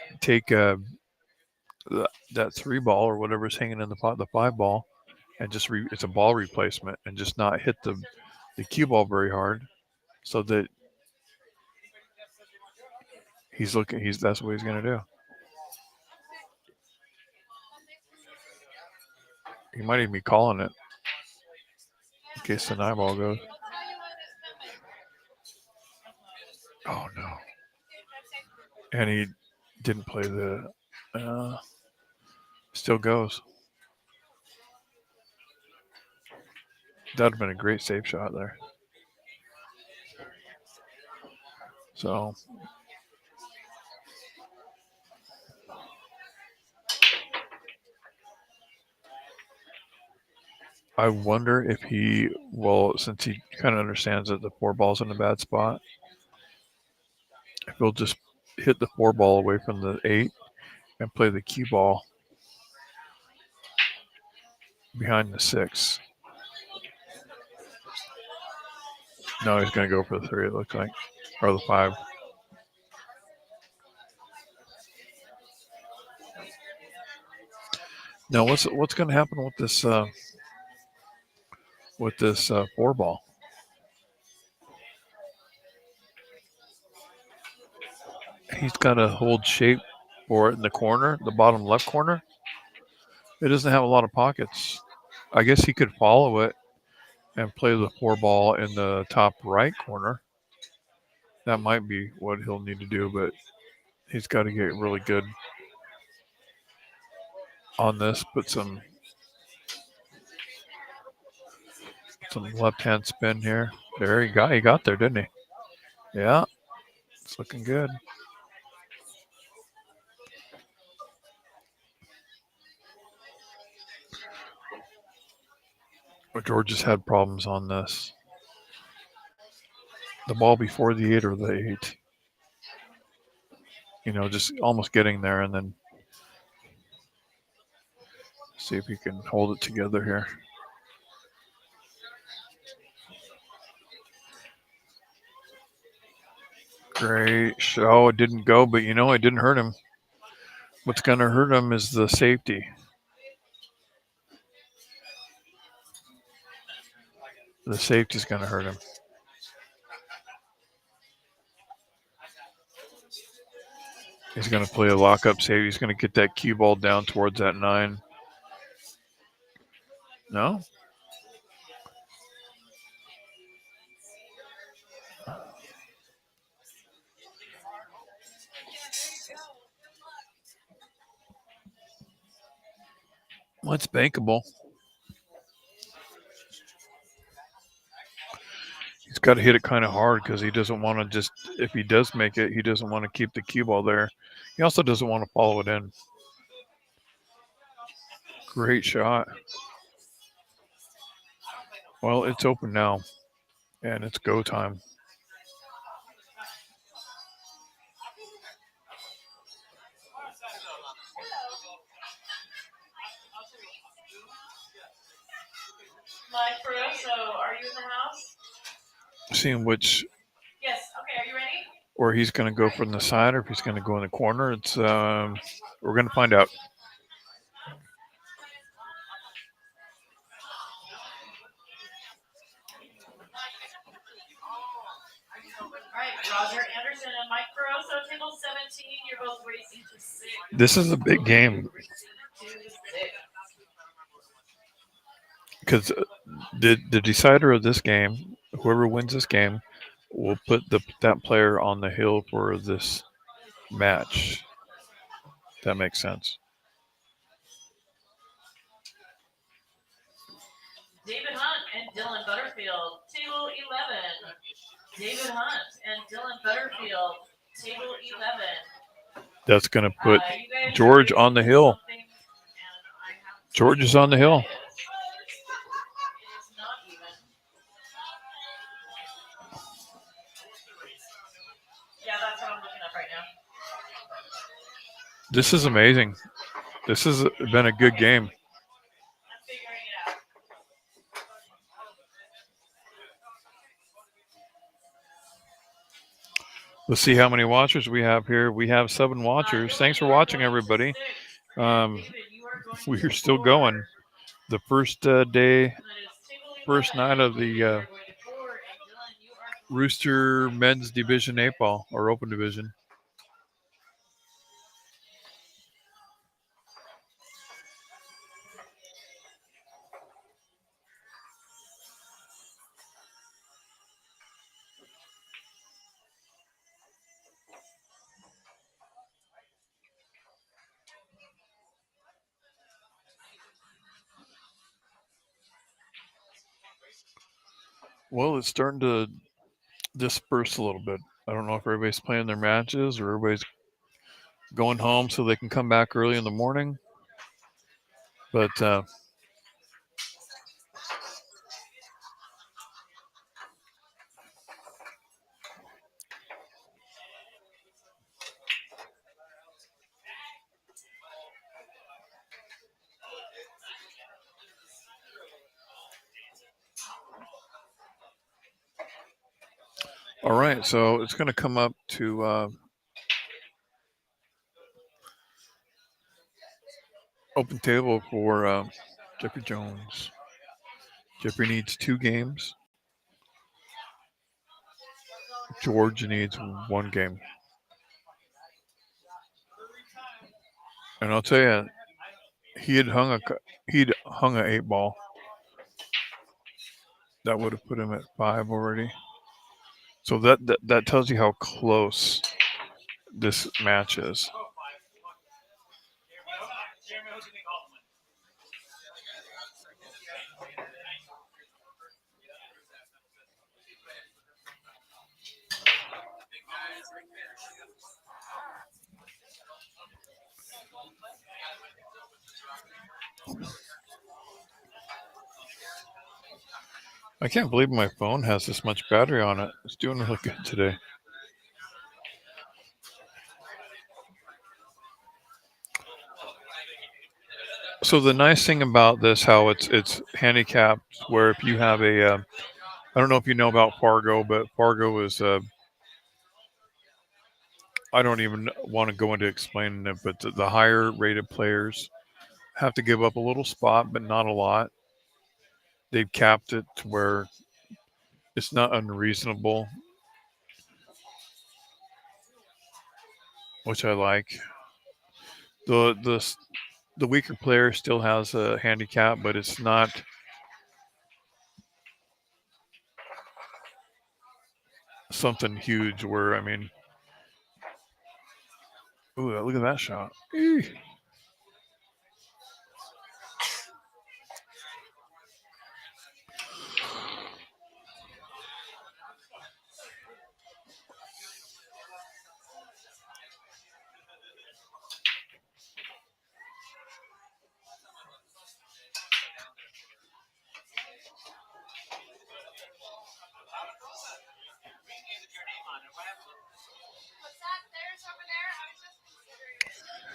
[SPEAKER 1] that 3 ball or whatever's hanging in the 5 ball, and just it's a ball replacement, and just not hit the cue ball very hard, so that that's what he's going to do. He might even be calling it in case the 9 ball goes. Oh no! And he didn't play the. Still goes. That'd have been a great save shot there. So. I wonder if he will, since he kind of understands that the 4-ball's in a bad spot, if he'll just hit the 4-ball away from the 8 and play the cue ball behind the 6. No, he's going to go for the 3, it looks like, or the 5. Now, what's going to happen with this 4-ball? He's got to hold shape for it in the corner, the bottom left corner. It doesn't have a lot of pockets. I guess he could follow it and play the 4-ball in the top right corner. That might be what he'll need to do, but he's got to get really good on this. Put some left-hand spin here. There he got there, didn't he? Yeah, it's looking good. But George has had problems on this. The ball before the 8 or the 8. Just almost getting there, and then see if he can hold it together here. Great show. It didn't go, but it didn't hurt him. What's going to hurt him is the safety. The safety's going to hurt him. He's going to play a lockup safety. He's going to get that cue ball down towards that 9. No? Well, it's bankable. He's got to hit it kind of hard because he doesn't want to just, if he does make it, he doesn't want to keep the cue ball there. He also doesn't want to follow it in. Great shot. Well, it's open now, and it's go time.
[SPEAKER 2] Mike Caruso, are you in the house?
[SPEAKER 1] Seeing which.
[SPEAKER 2] Yes. Okay. Are you ready?
[SPEAKER 1] Or he's going to go from the side, or if he's going to go in the corner. It's we're going to find out.
[SPEAKER 2] All right, Roger Anderson and Mike Caruso, table 17. You're both racing to 6.
[SPEAKER 1] This is a big game because the decider of this game, whoever wins this game, will put that player on the hill for this match. That makes sense.
[SPEAKER 2] David Hunt and Dylan Butterfield, table 11. David Hunt and Dylan Butterfield, table 11.
[SPEAKER 1] That's going to put George on the hill. George is on the hill.
[SPEAKER 2] Yeah, that's what I'm looking up right now.
[SPEAKER 1] This is amazing. This has been a good game.
[SPEAKER 2] I'm figuring it out.
[SPEAKER 1] Let's see how many watchers we have here. We have 7 watchers. Thanks for watching, everybody. We're still going. The first day, first night of the Rooster Men's Division 8 ball, or Open Division. Well, it's starting to disperse a little bit. I don't know if everybody's playing their matches or everybody's going home so they can come back early in the morning. But All right, so it's going to come up to open table for Jeffrey Jones. Jeffrey needs 2 games. George needs 1 game. And I'll tell you, he had he'd hung a 8 ball. That would have put him at 5 already. So that tells you how close this match is. I can't believe my phone has this much battery on it. It's doing really good today. So the nice thing about this, how it's handicapped, where if you have I don't know if you know about Fargo, but Fargo is I don't even want to go into explaining it, but the higher rated players have to give up a little spot, but not a lot. They've capped it to where it's not unreasonable, which I like. The weaker player still has a handicap, but it's not something huge. Where I mean, ooh, look at that shot. Eeh.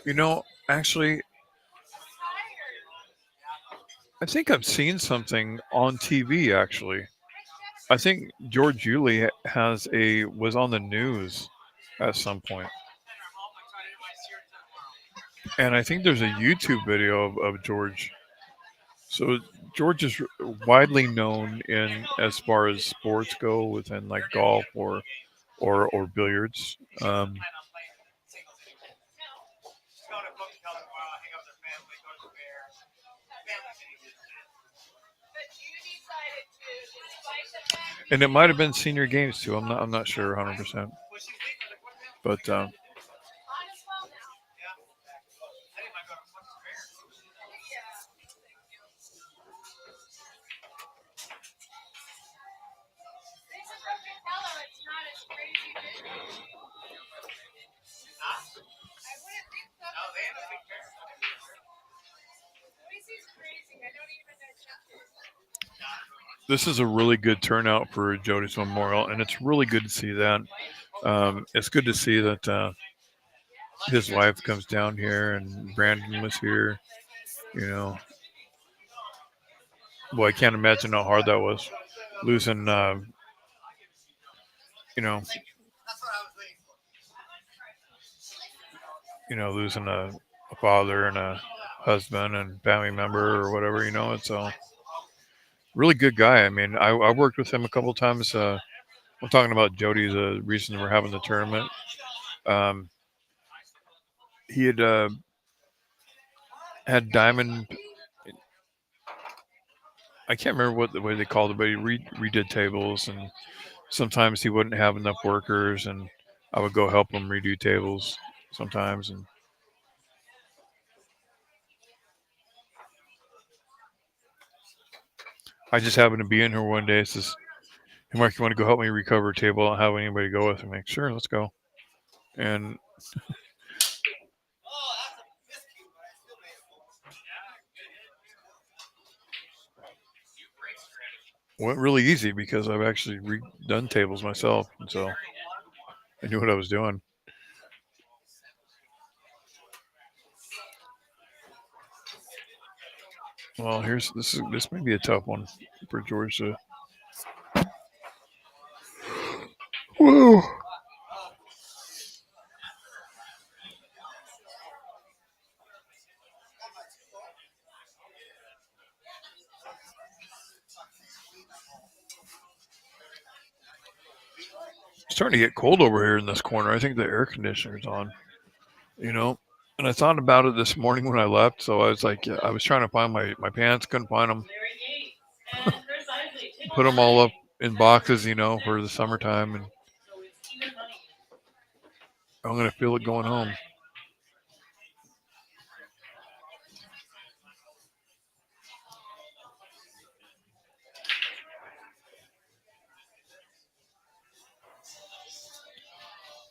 [SPEAKER 1] You know, actually, I think I've seen something on TV. Actually, I think George UTLEY was on the news at some point, and I think there's a YouTube video of George. So George is widely known in as far as sports go within like golf or billiards. And it might have been senior games too. I'm not sure 100%. But this is a really good turnout for Jody's Memorial, and it's really good to see that. It's good to see that his wife comes down here and Brandon was here. You know, well, I can't imagine how hard that was losing. You know, losing a father and a husband and family member or whatever. It's a really good guy. I mean, I worked with him a couple of times. I'm talking about Jody, the reason we're having the tournament. Um, he had diamond. I can't remember what the way they called it, but he redid tables, and sometimes he wouldn't have enough workers, and I would go help him redo tables sometimes. And I just happened to be in here one day. It says, "Hey, Mark, you want to go help me recover a table? I don't have anybody to go with." I'm like, "Sure, let's go." And went really easy because I've actually redone tables myself, and so I knew what I was doing. Well, this may be a tough one for George to. Whoa. It's starting to get cold over here in this corner. I think the air conditioner's on. You know, and I thought about it this morning when I left. So I was like, yeah, I was trying to find my pants, couldn't find them.
[SPEAKER 2] Larry Gates and Chris Isley,
[SPEAKER 1] Put them all up in boxes, for the summertime, and
[SPEAKER 2] so it's even money.
[SPEAKER 1] I'm gonna feel it going home.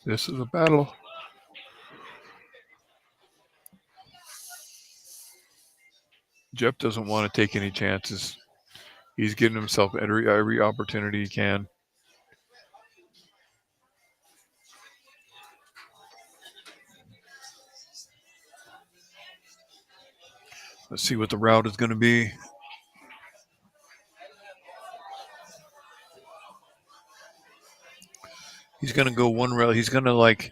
[SPEAKER 1] This is a battle. Jeff doesn't want to take any chances. He's giving himself every opportunity he can. Let's see what the route is going to be. He's going to go one route. He's going to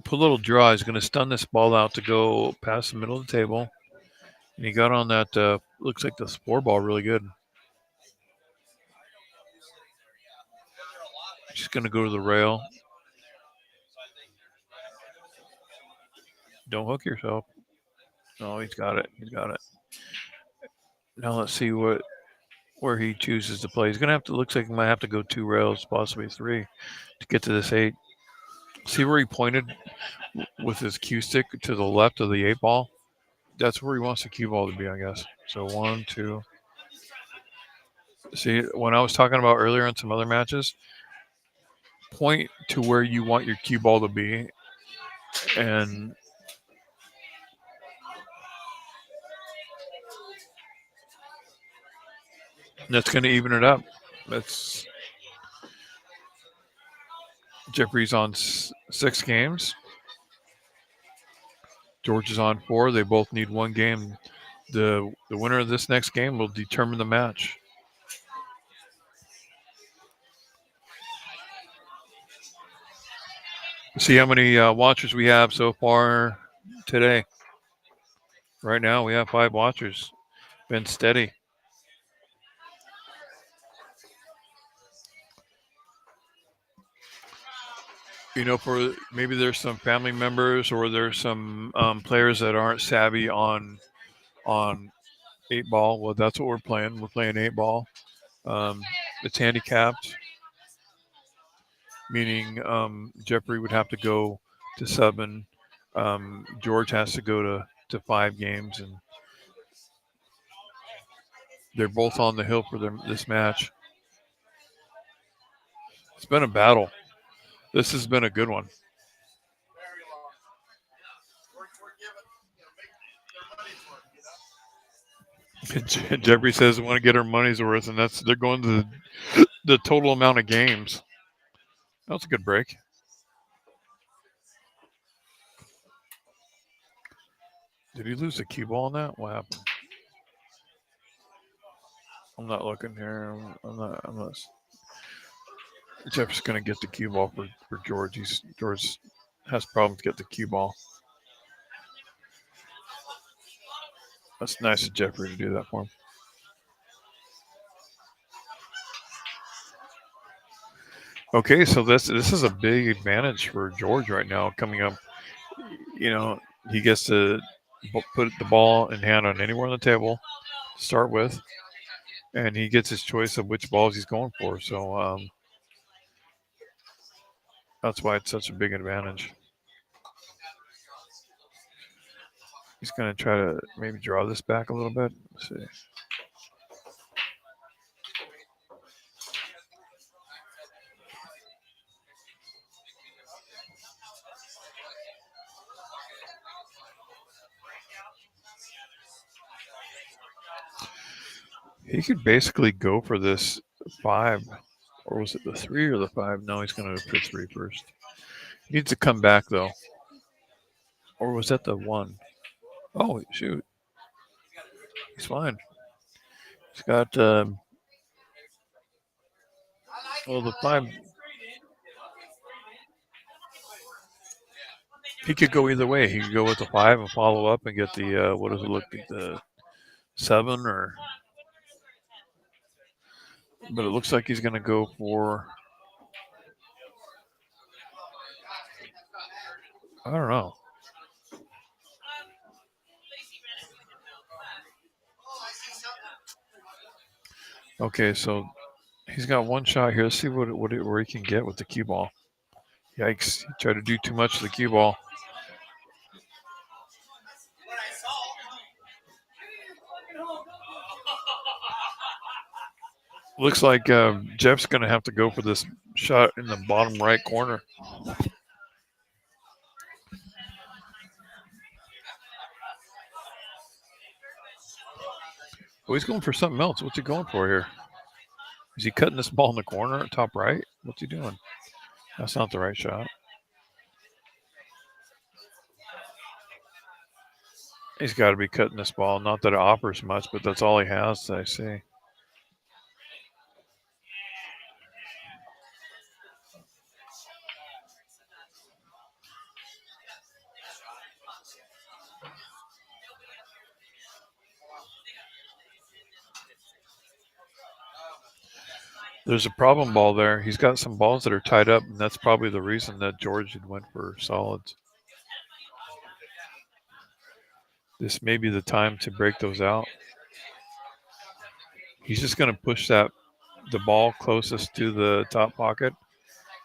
[SPEAKER 1] put a little draw. He's going to stun this ball out to go past the middle of the table. And he got on that, looks like the spore ball really good. He's going to go to the rail. Don't hook yourself. No, he's got it. He's got it. Now let's see where he chooses to play. He's going to have to, looks like he might have to go 2 rails, possibly 3 to get to this 8. See where he pointed with his cue stick to the left of the 8 ball? That's where he wants the cue ball to be, I guess. So 1, 2. See, when I was talking about earlier in some other matches, point to where you want your cue ball to be, and that's going to even it up. That's Jeffrey's on 6 games. George is on 4. They both need 1 game. The winner of this next game will determine the match. See how many watchers we have so far today. Right now, we have 5 watchers. Been steady. For maybe there's some family members or there's some players that aren't savvy on 8 ball. Well, that's what we're playing. We're playing 8 ball. It's handicapped, meaning Jeffrey would have to go to 7. George has to go to 5 games, and they're both on the hill for this match. It's been a battle. This has been a good one. Jeffrey says they want to get our money's worth, and they're going to the total amount of games. That's a good break. Did he lose the cue ball on that? What happened? I'm not looking here. I'm not. Jeff's going to get the cue ball for George. George has problems get the cue ball. That's nice of Jeffrey to do that for him. Okay, so this is a big advantage for George right now coming up. He gets to put the ball in hand on anywhere on the table to start with, and he gets his choice of which balls he's going for. So that's why it's such a big advantage. He's going to try to maybe draw this back a little bit. Let's see. He could basically go for this 5, or was it the 3 or the 5? No, he's going to put 3 first. He needs to come back though, or was that the 1? Oh shoot, he's fine. He's got the 5. He could go either way. He could go with the 5 and follow up and get the what does it look like, the 7 or. But it looks like he's going to go for. I don't know. Okay, so he's got one shot here. Let's see where he can get with the cue ball. Yikes! He tried to do too much to the cue ball. Looks like Jeff's going to have to go for this shot in the bottom right corner. Oh, he's going for something else. What's he going for here? Is he cutting this ball in the corner, top right? What's he doing? That's not the right shot. He's got to be cutting this ball. Not that it offers much, but that's all he has, I see. There's a problem ball there. He's got some balls that are tied up, and that's probably the reason that George had went for solids. This may be the time to break those out. He's just going to push the ball closest to the top pocket.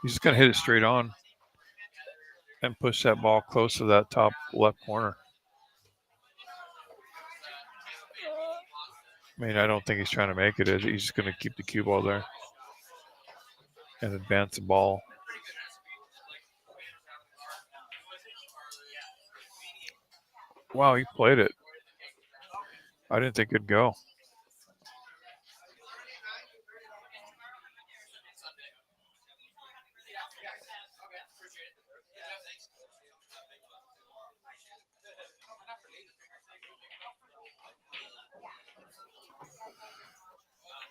[SPEAKER 1] He's just going to hit it straight on and push that ball close to that top left corner. I mean, I don't think he's trying to make it. He's just going to keep the cue ball there and advance the ball. Wow, he played it. I didn't think it'd go.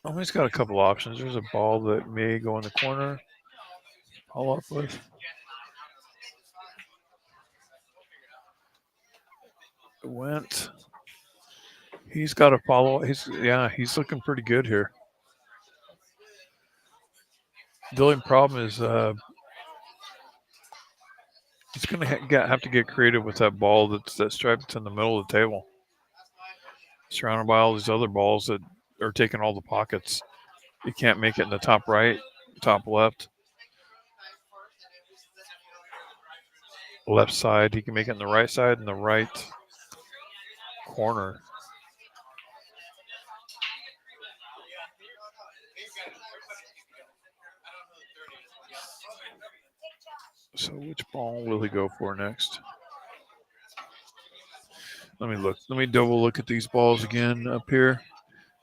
[SPEAKER 1] Oh, he's got a couple options. There's a ball that may go in the corner. Follow up with. It went. He's got to follow. He's looking pretty good here. The only problem is he's going to have to get creative with that ball that stripe that's in the middle of the table. Surrounded by all these other balls that are taking all the pockets. He can't make it in the top right, top left. Left side. He can make it in the right side and the right corner. So which ball will he go for next? Let me look. Let me double look at these balls again up here.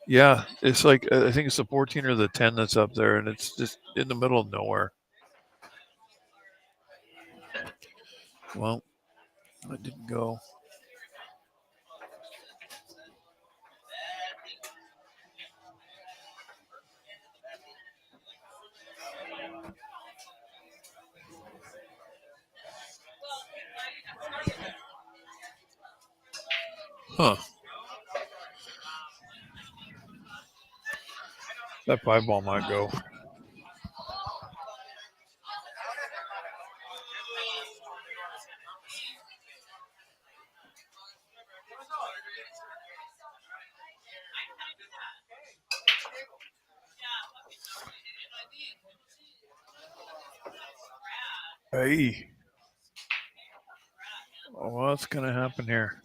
[SPEAKER 1] Yeah, it's like I think it's the 14 or the 10 that's up there, and it's just in the middle of nowhere. Well, it didn't go. Huh. That 5 ball might go. Hey. What's going to happen here?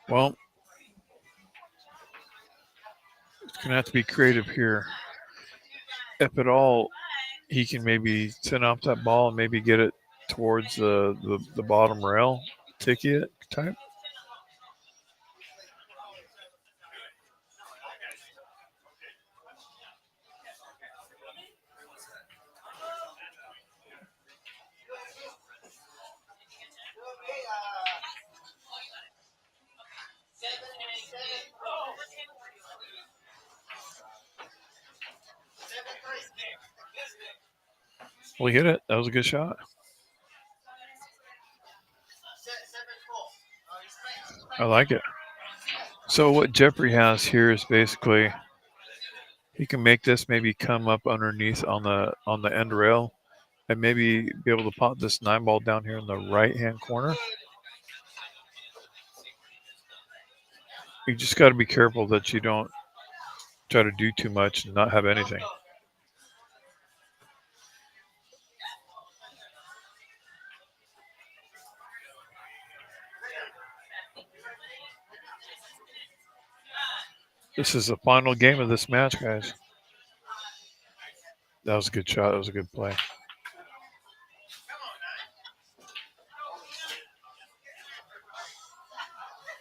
[SPEAKER 1] Well, it's going to have to be creative here. If at all, he can maybe send off that ball and maybe get it towards the bottom rail ticket type. Well, he hit it. That was a good shot. I like it. So what Jeffrey has here is basically he can make this maybe come up underneath on the end rail and maybe be able to pop this 9 ball down here in the right hand corner. You just got to be careful that you don't try to do too much and not have anything. This is the final game of this match, guys. That was a good shot. That was a good play.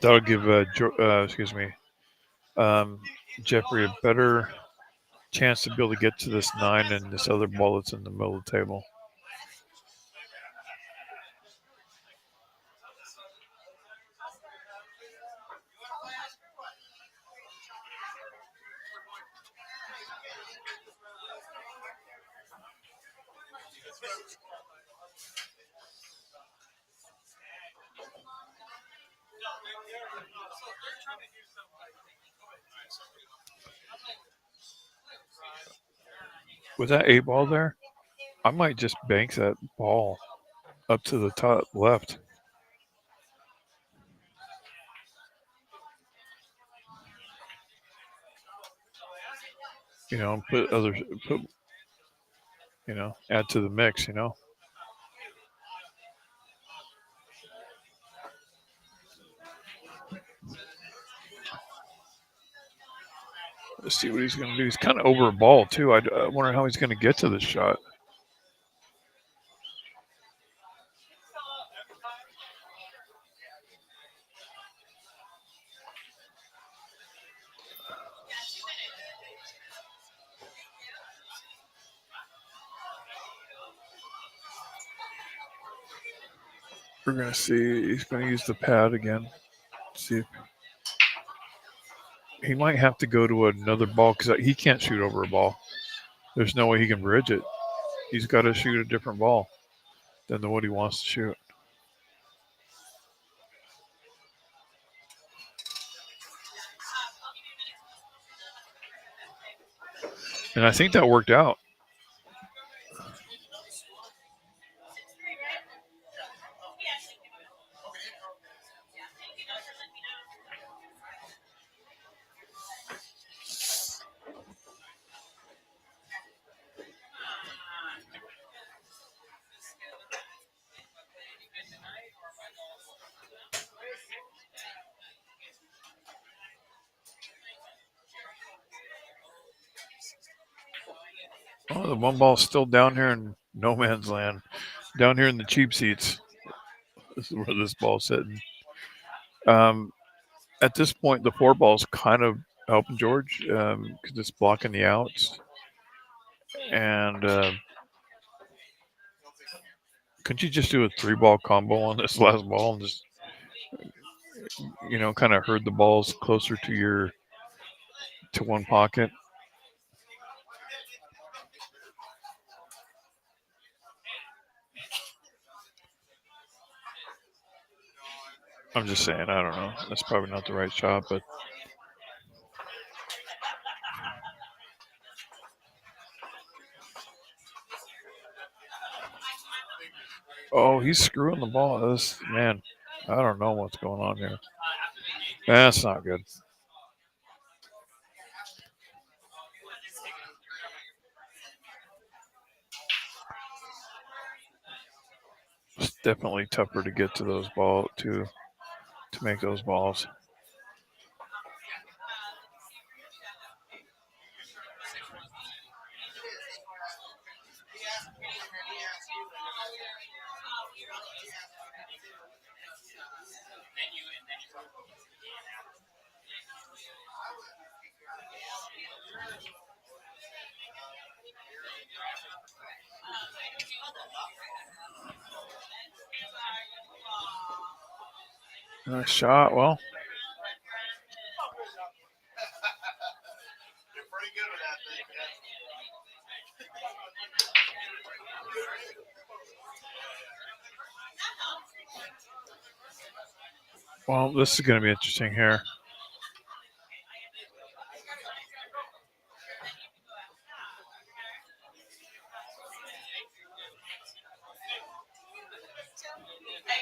[SPEAKER 1] That'll give Jeffrey a better chance to be able to get to this 9 and this other ball that's in the middle of the table. With that 8 ball there, I might just bank that ball up to the top left. Add to the mix. Let's see what he's going to do. He's kind of over a ball too. I wonder how he's going to get to this shot. We're going to see. He's going to use the pad again. See if he might have to go to another ball because he can't shoot over a ball. There's no way he can bridge it. He's got to shoot a different ball than the one he wants to shoot. And I think that worked out. Oh, the 1 ball's still down here in no man's land. Down here in the cheap seats. This is where this ball's sitting. At this point, the 4 ball's kind of helping George because it's blocking the outs. And couldn't you just do a 3 ball combo on this last ball and just, kind of herd the balls closer to one pocket? I'm just saying, I don't know. That's probably not the right shot, but oh, he's screwing the ball. Man, I don't know what's going on here. That's not good. It's definitely tougher to get to those balls to make those balls. Nice shot. Well, Well, this is going to be interesting here.
[SPEAKER 2] I'm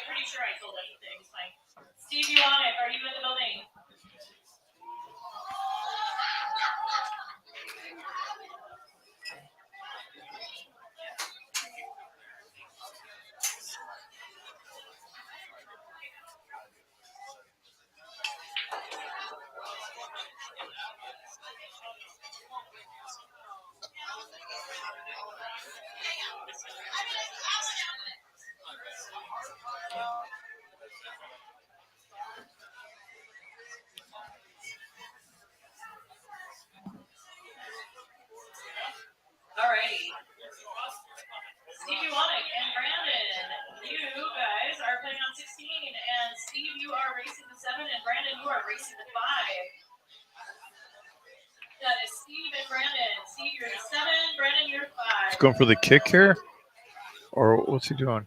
[SPEAKER 2] pretty sure I told everything. Fine. Steve, you on it? Are you in the building? Alrighty. Steve, you on it? And Brandon, you guys are playing on 16. And Steve, you are racing the 7. And Brandon, you are racing the 5. That is Steve and Brandon. Steve, you're the 7. Brandon, you're 5.
[SPEAKER 1] He's going for the kick here? Or what's he doing?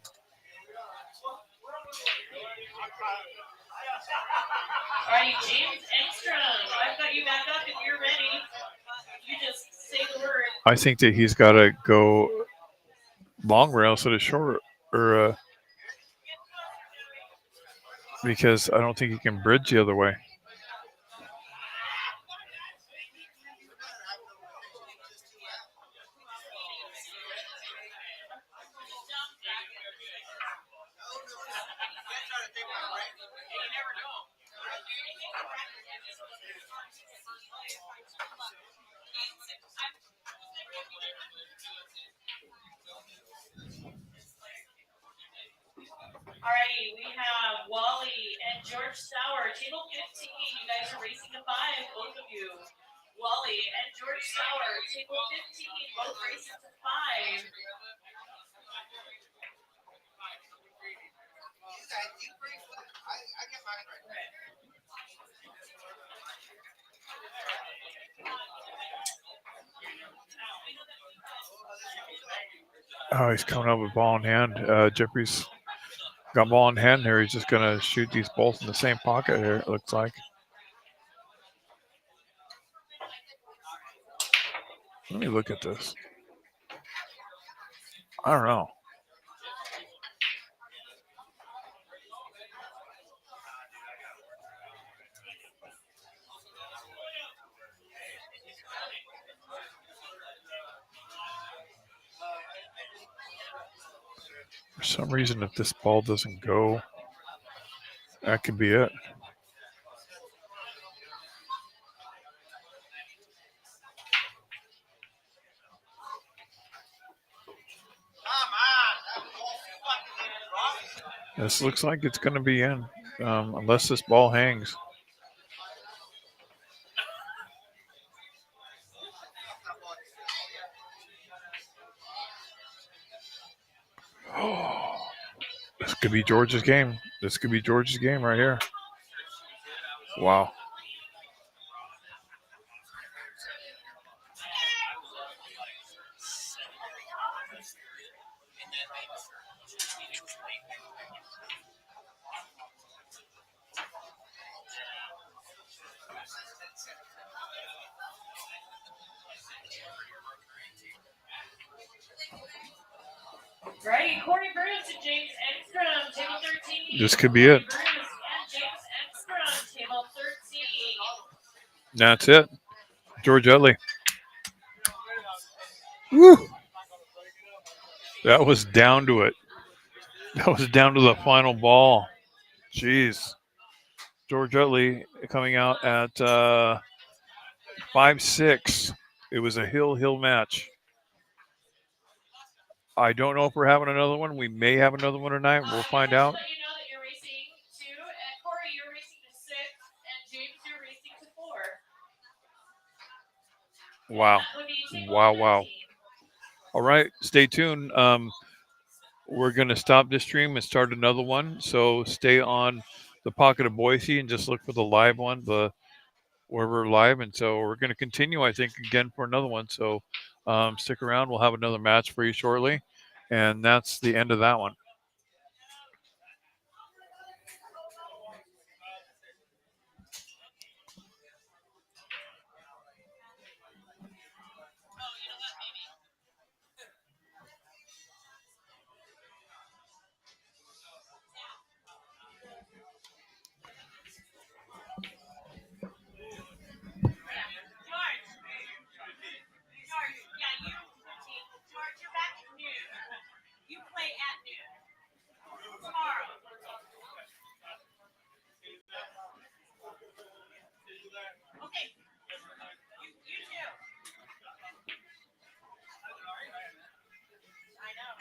[SPEAKER 2] Alrighty, James Engstrom. I've got you back up if you're ready. You just say the word.
[SPEAKER 1] I think that he's got to go long rail instead of short, or because I don't think he can bridge the other way.
[SPEAKER 2] Alrighty, we have Wally and George Sauer, table 15. You guys are racing to 5, both of you. Wally and George Sauer, table 15, both racing to 5.
[SPEAKER 1] Oh, he's coming up with ball in hand. Jeffrey's got ball in hand here. He's just going to shoot these both in the same pocket here, it looks like. Let me look at this. I don't know. For some reason, if this ball doesn't go, that could be it. This looks like it's going to be in, unless this ball hangs. This could be George's game. This could be George's game right here. Wow.
[SPEAKER 2] Right, Corey Bruce and James Engstrom, table 13.
[SPEAKER 1] This could be it.
[SPEAKER 2] Bruce and James Engstrom, table 13.
[SPEAKER 1] That's it. George Utley. Woo! That was down to it. That was down to the final ball. Jeez. George Utley coming out at 5-6. It was a hill match. I don't know if we're having another one. We may have another one tonight. We'll find out.
[SPEAKER 2] Let you know that you're racing to, and Corey, you're racing to 6, and James, you're racing to 4.
[SPEAKER 1] Wow.
[SPEAKER 2] That would be table
[SPEAKER 1] Wow.
[SPEAKER 2] 13.
[SPEAKER 1] All right. Stay tuned. We're going to stop this stream and start another one. So stay on the Pocket of Boise and just look for the live one, where we're live. And so we're going to continue, I think, again for another one. So Stick around. We'll have another match for you shortly. And that's the end of that one.
[SPEAKER 2] George, you're back at noon. You play at noon. Tomorrow. Okay. You too. I know.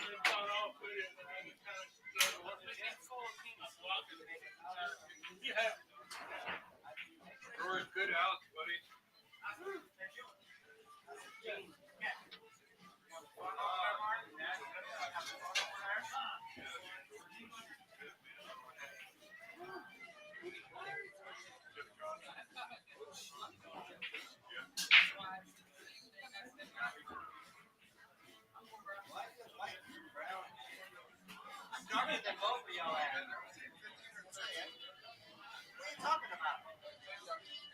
[SPEAKER 1] Good out, buddy.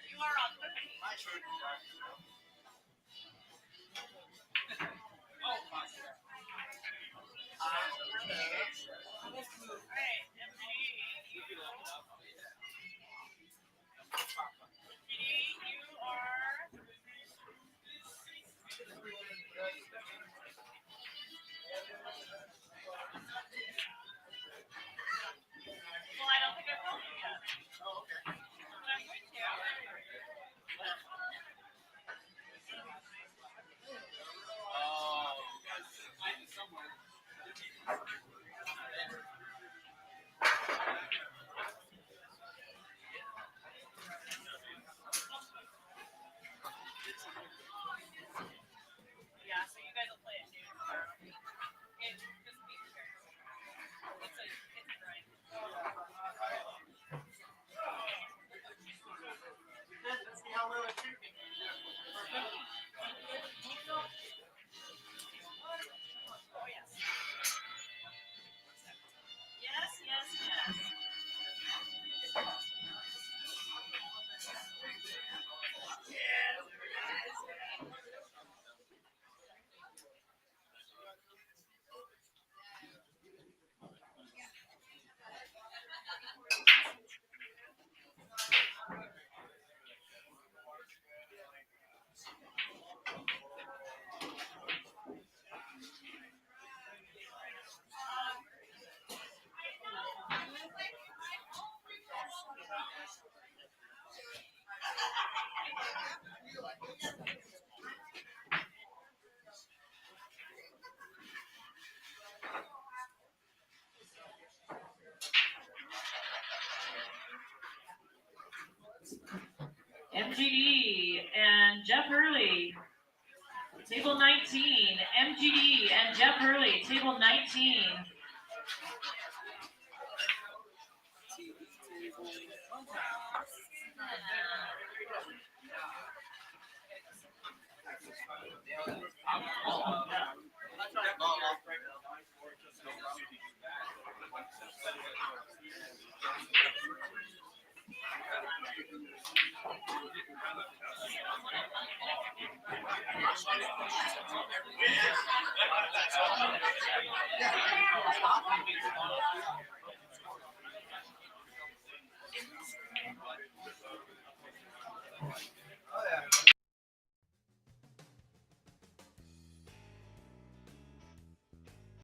[SPEAKER 2] You are on cookie. Well, I don't think I told you yet. But I'm going to. Yeah, so you guys will play at noon tomorrow. It just be prepared. It's a grind.
[SPEAKER 3] Let's see how well it's shooting.
[SPEAKER 2] Oh, yes. Yes, yes, yes. MGD and Jeff Hurley. Table 19, MGD and Jeff Hurley, table 19.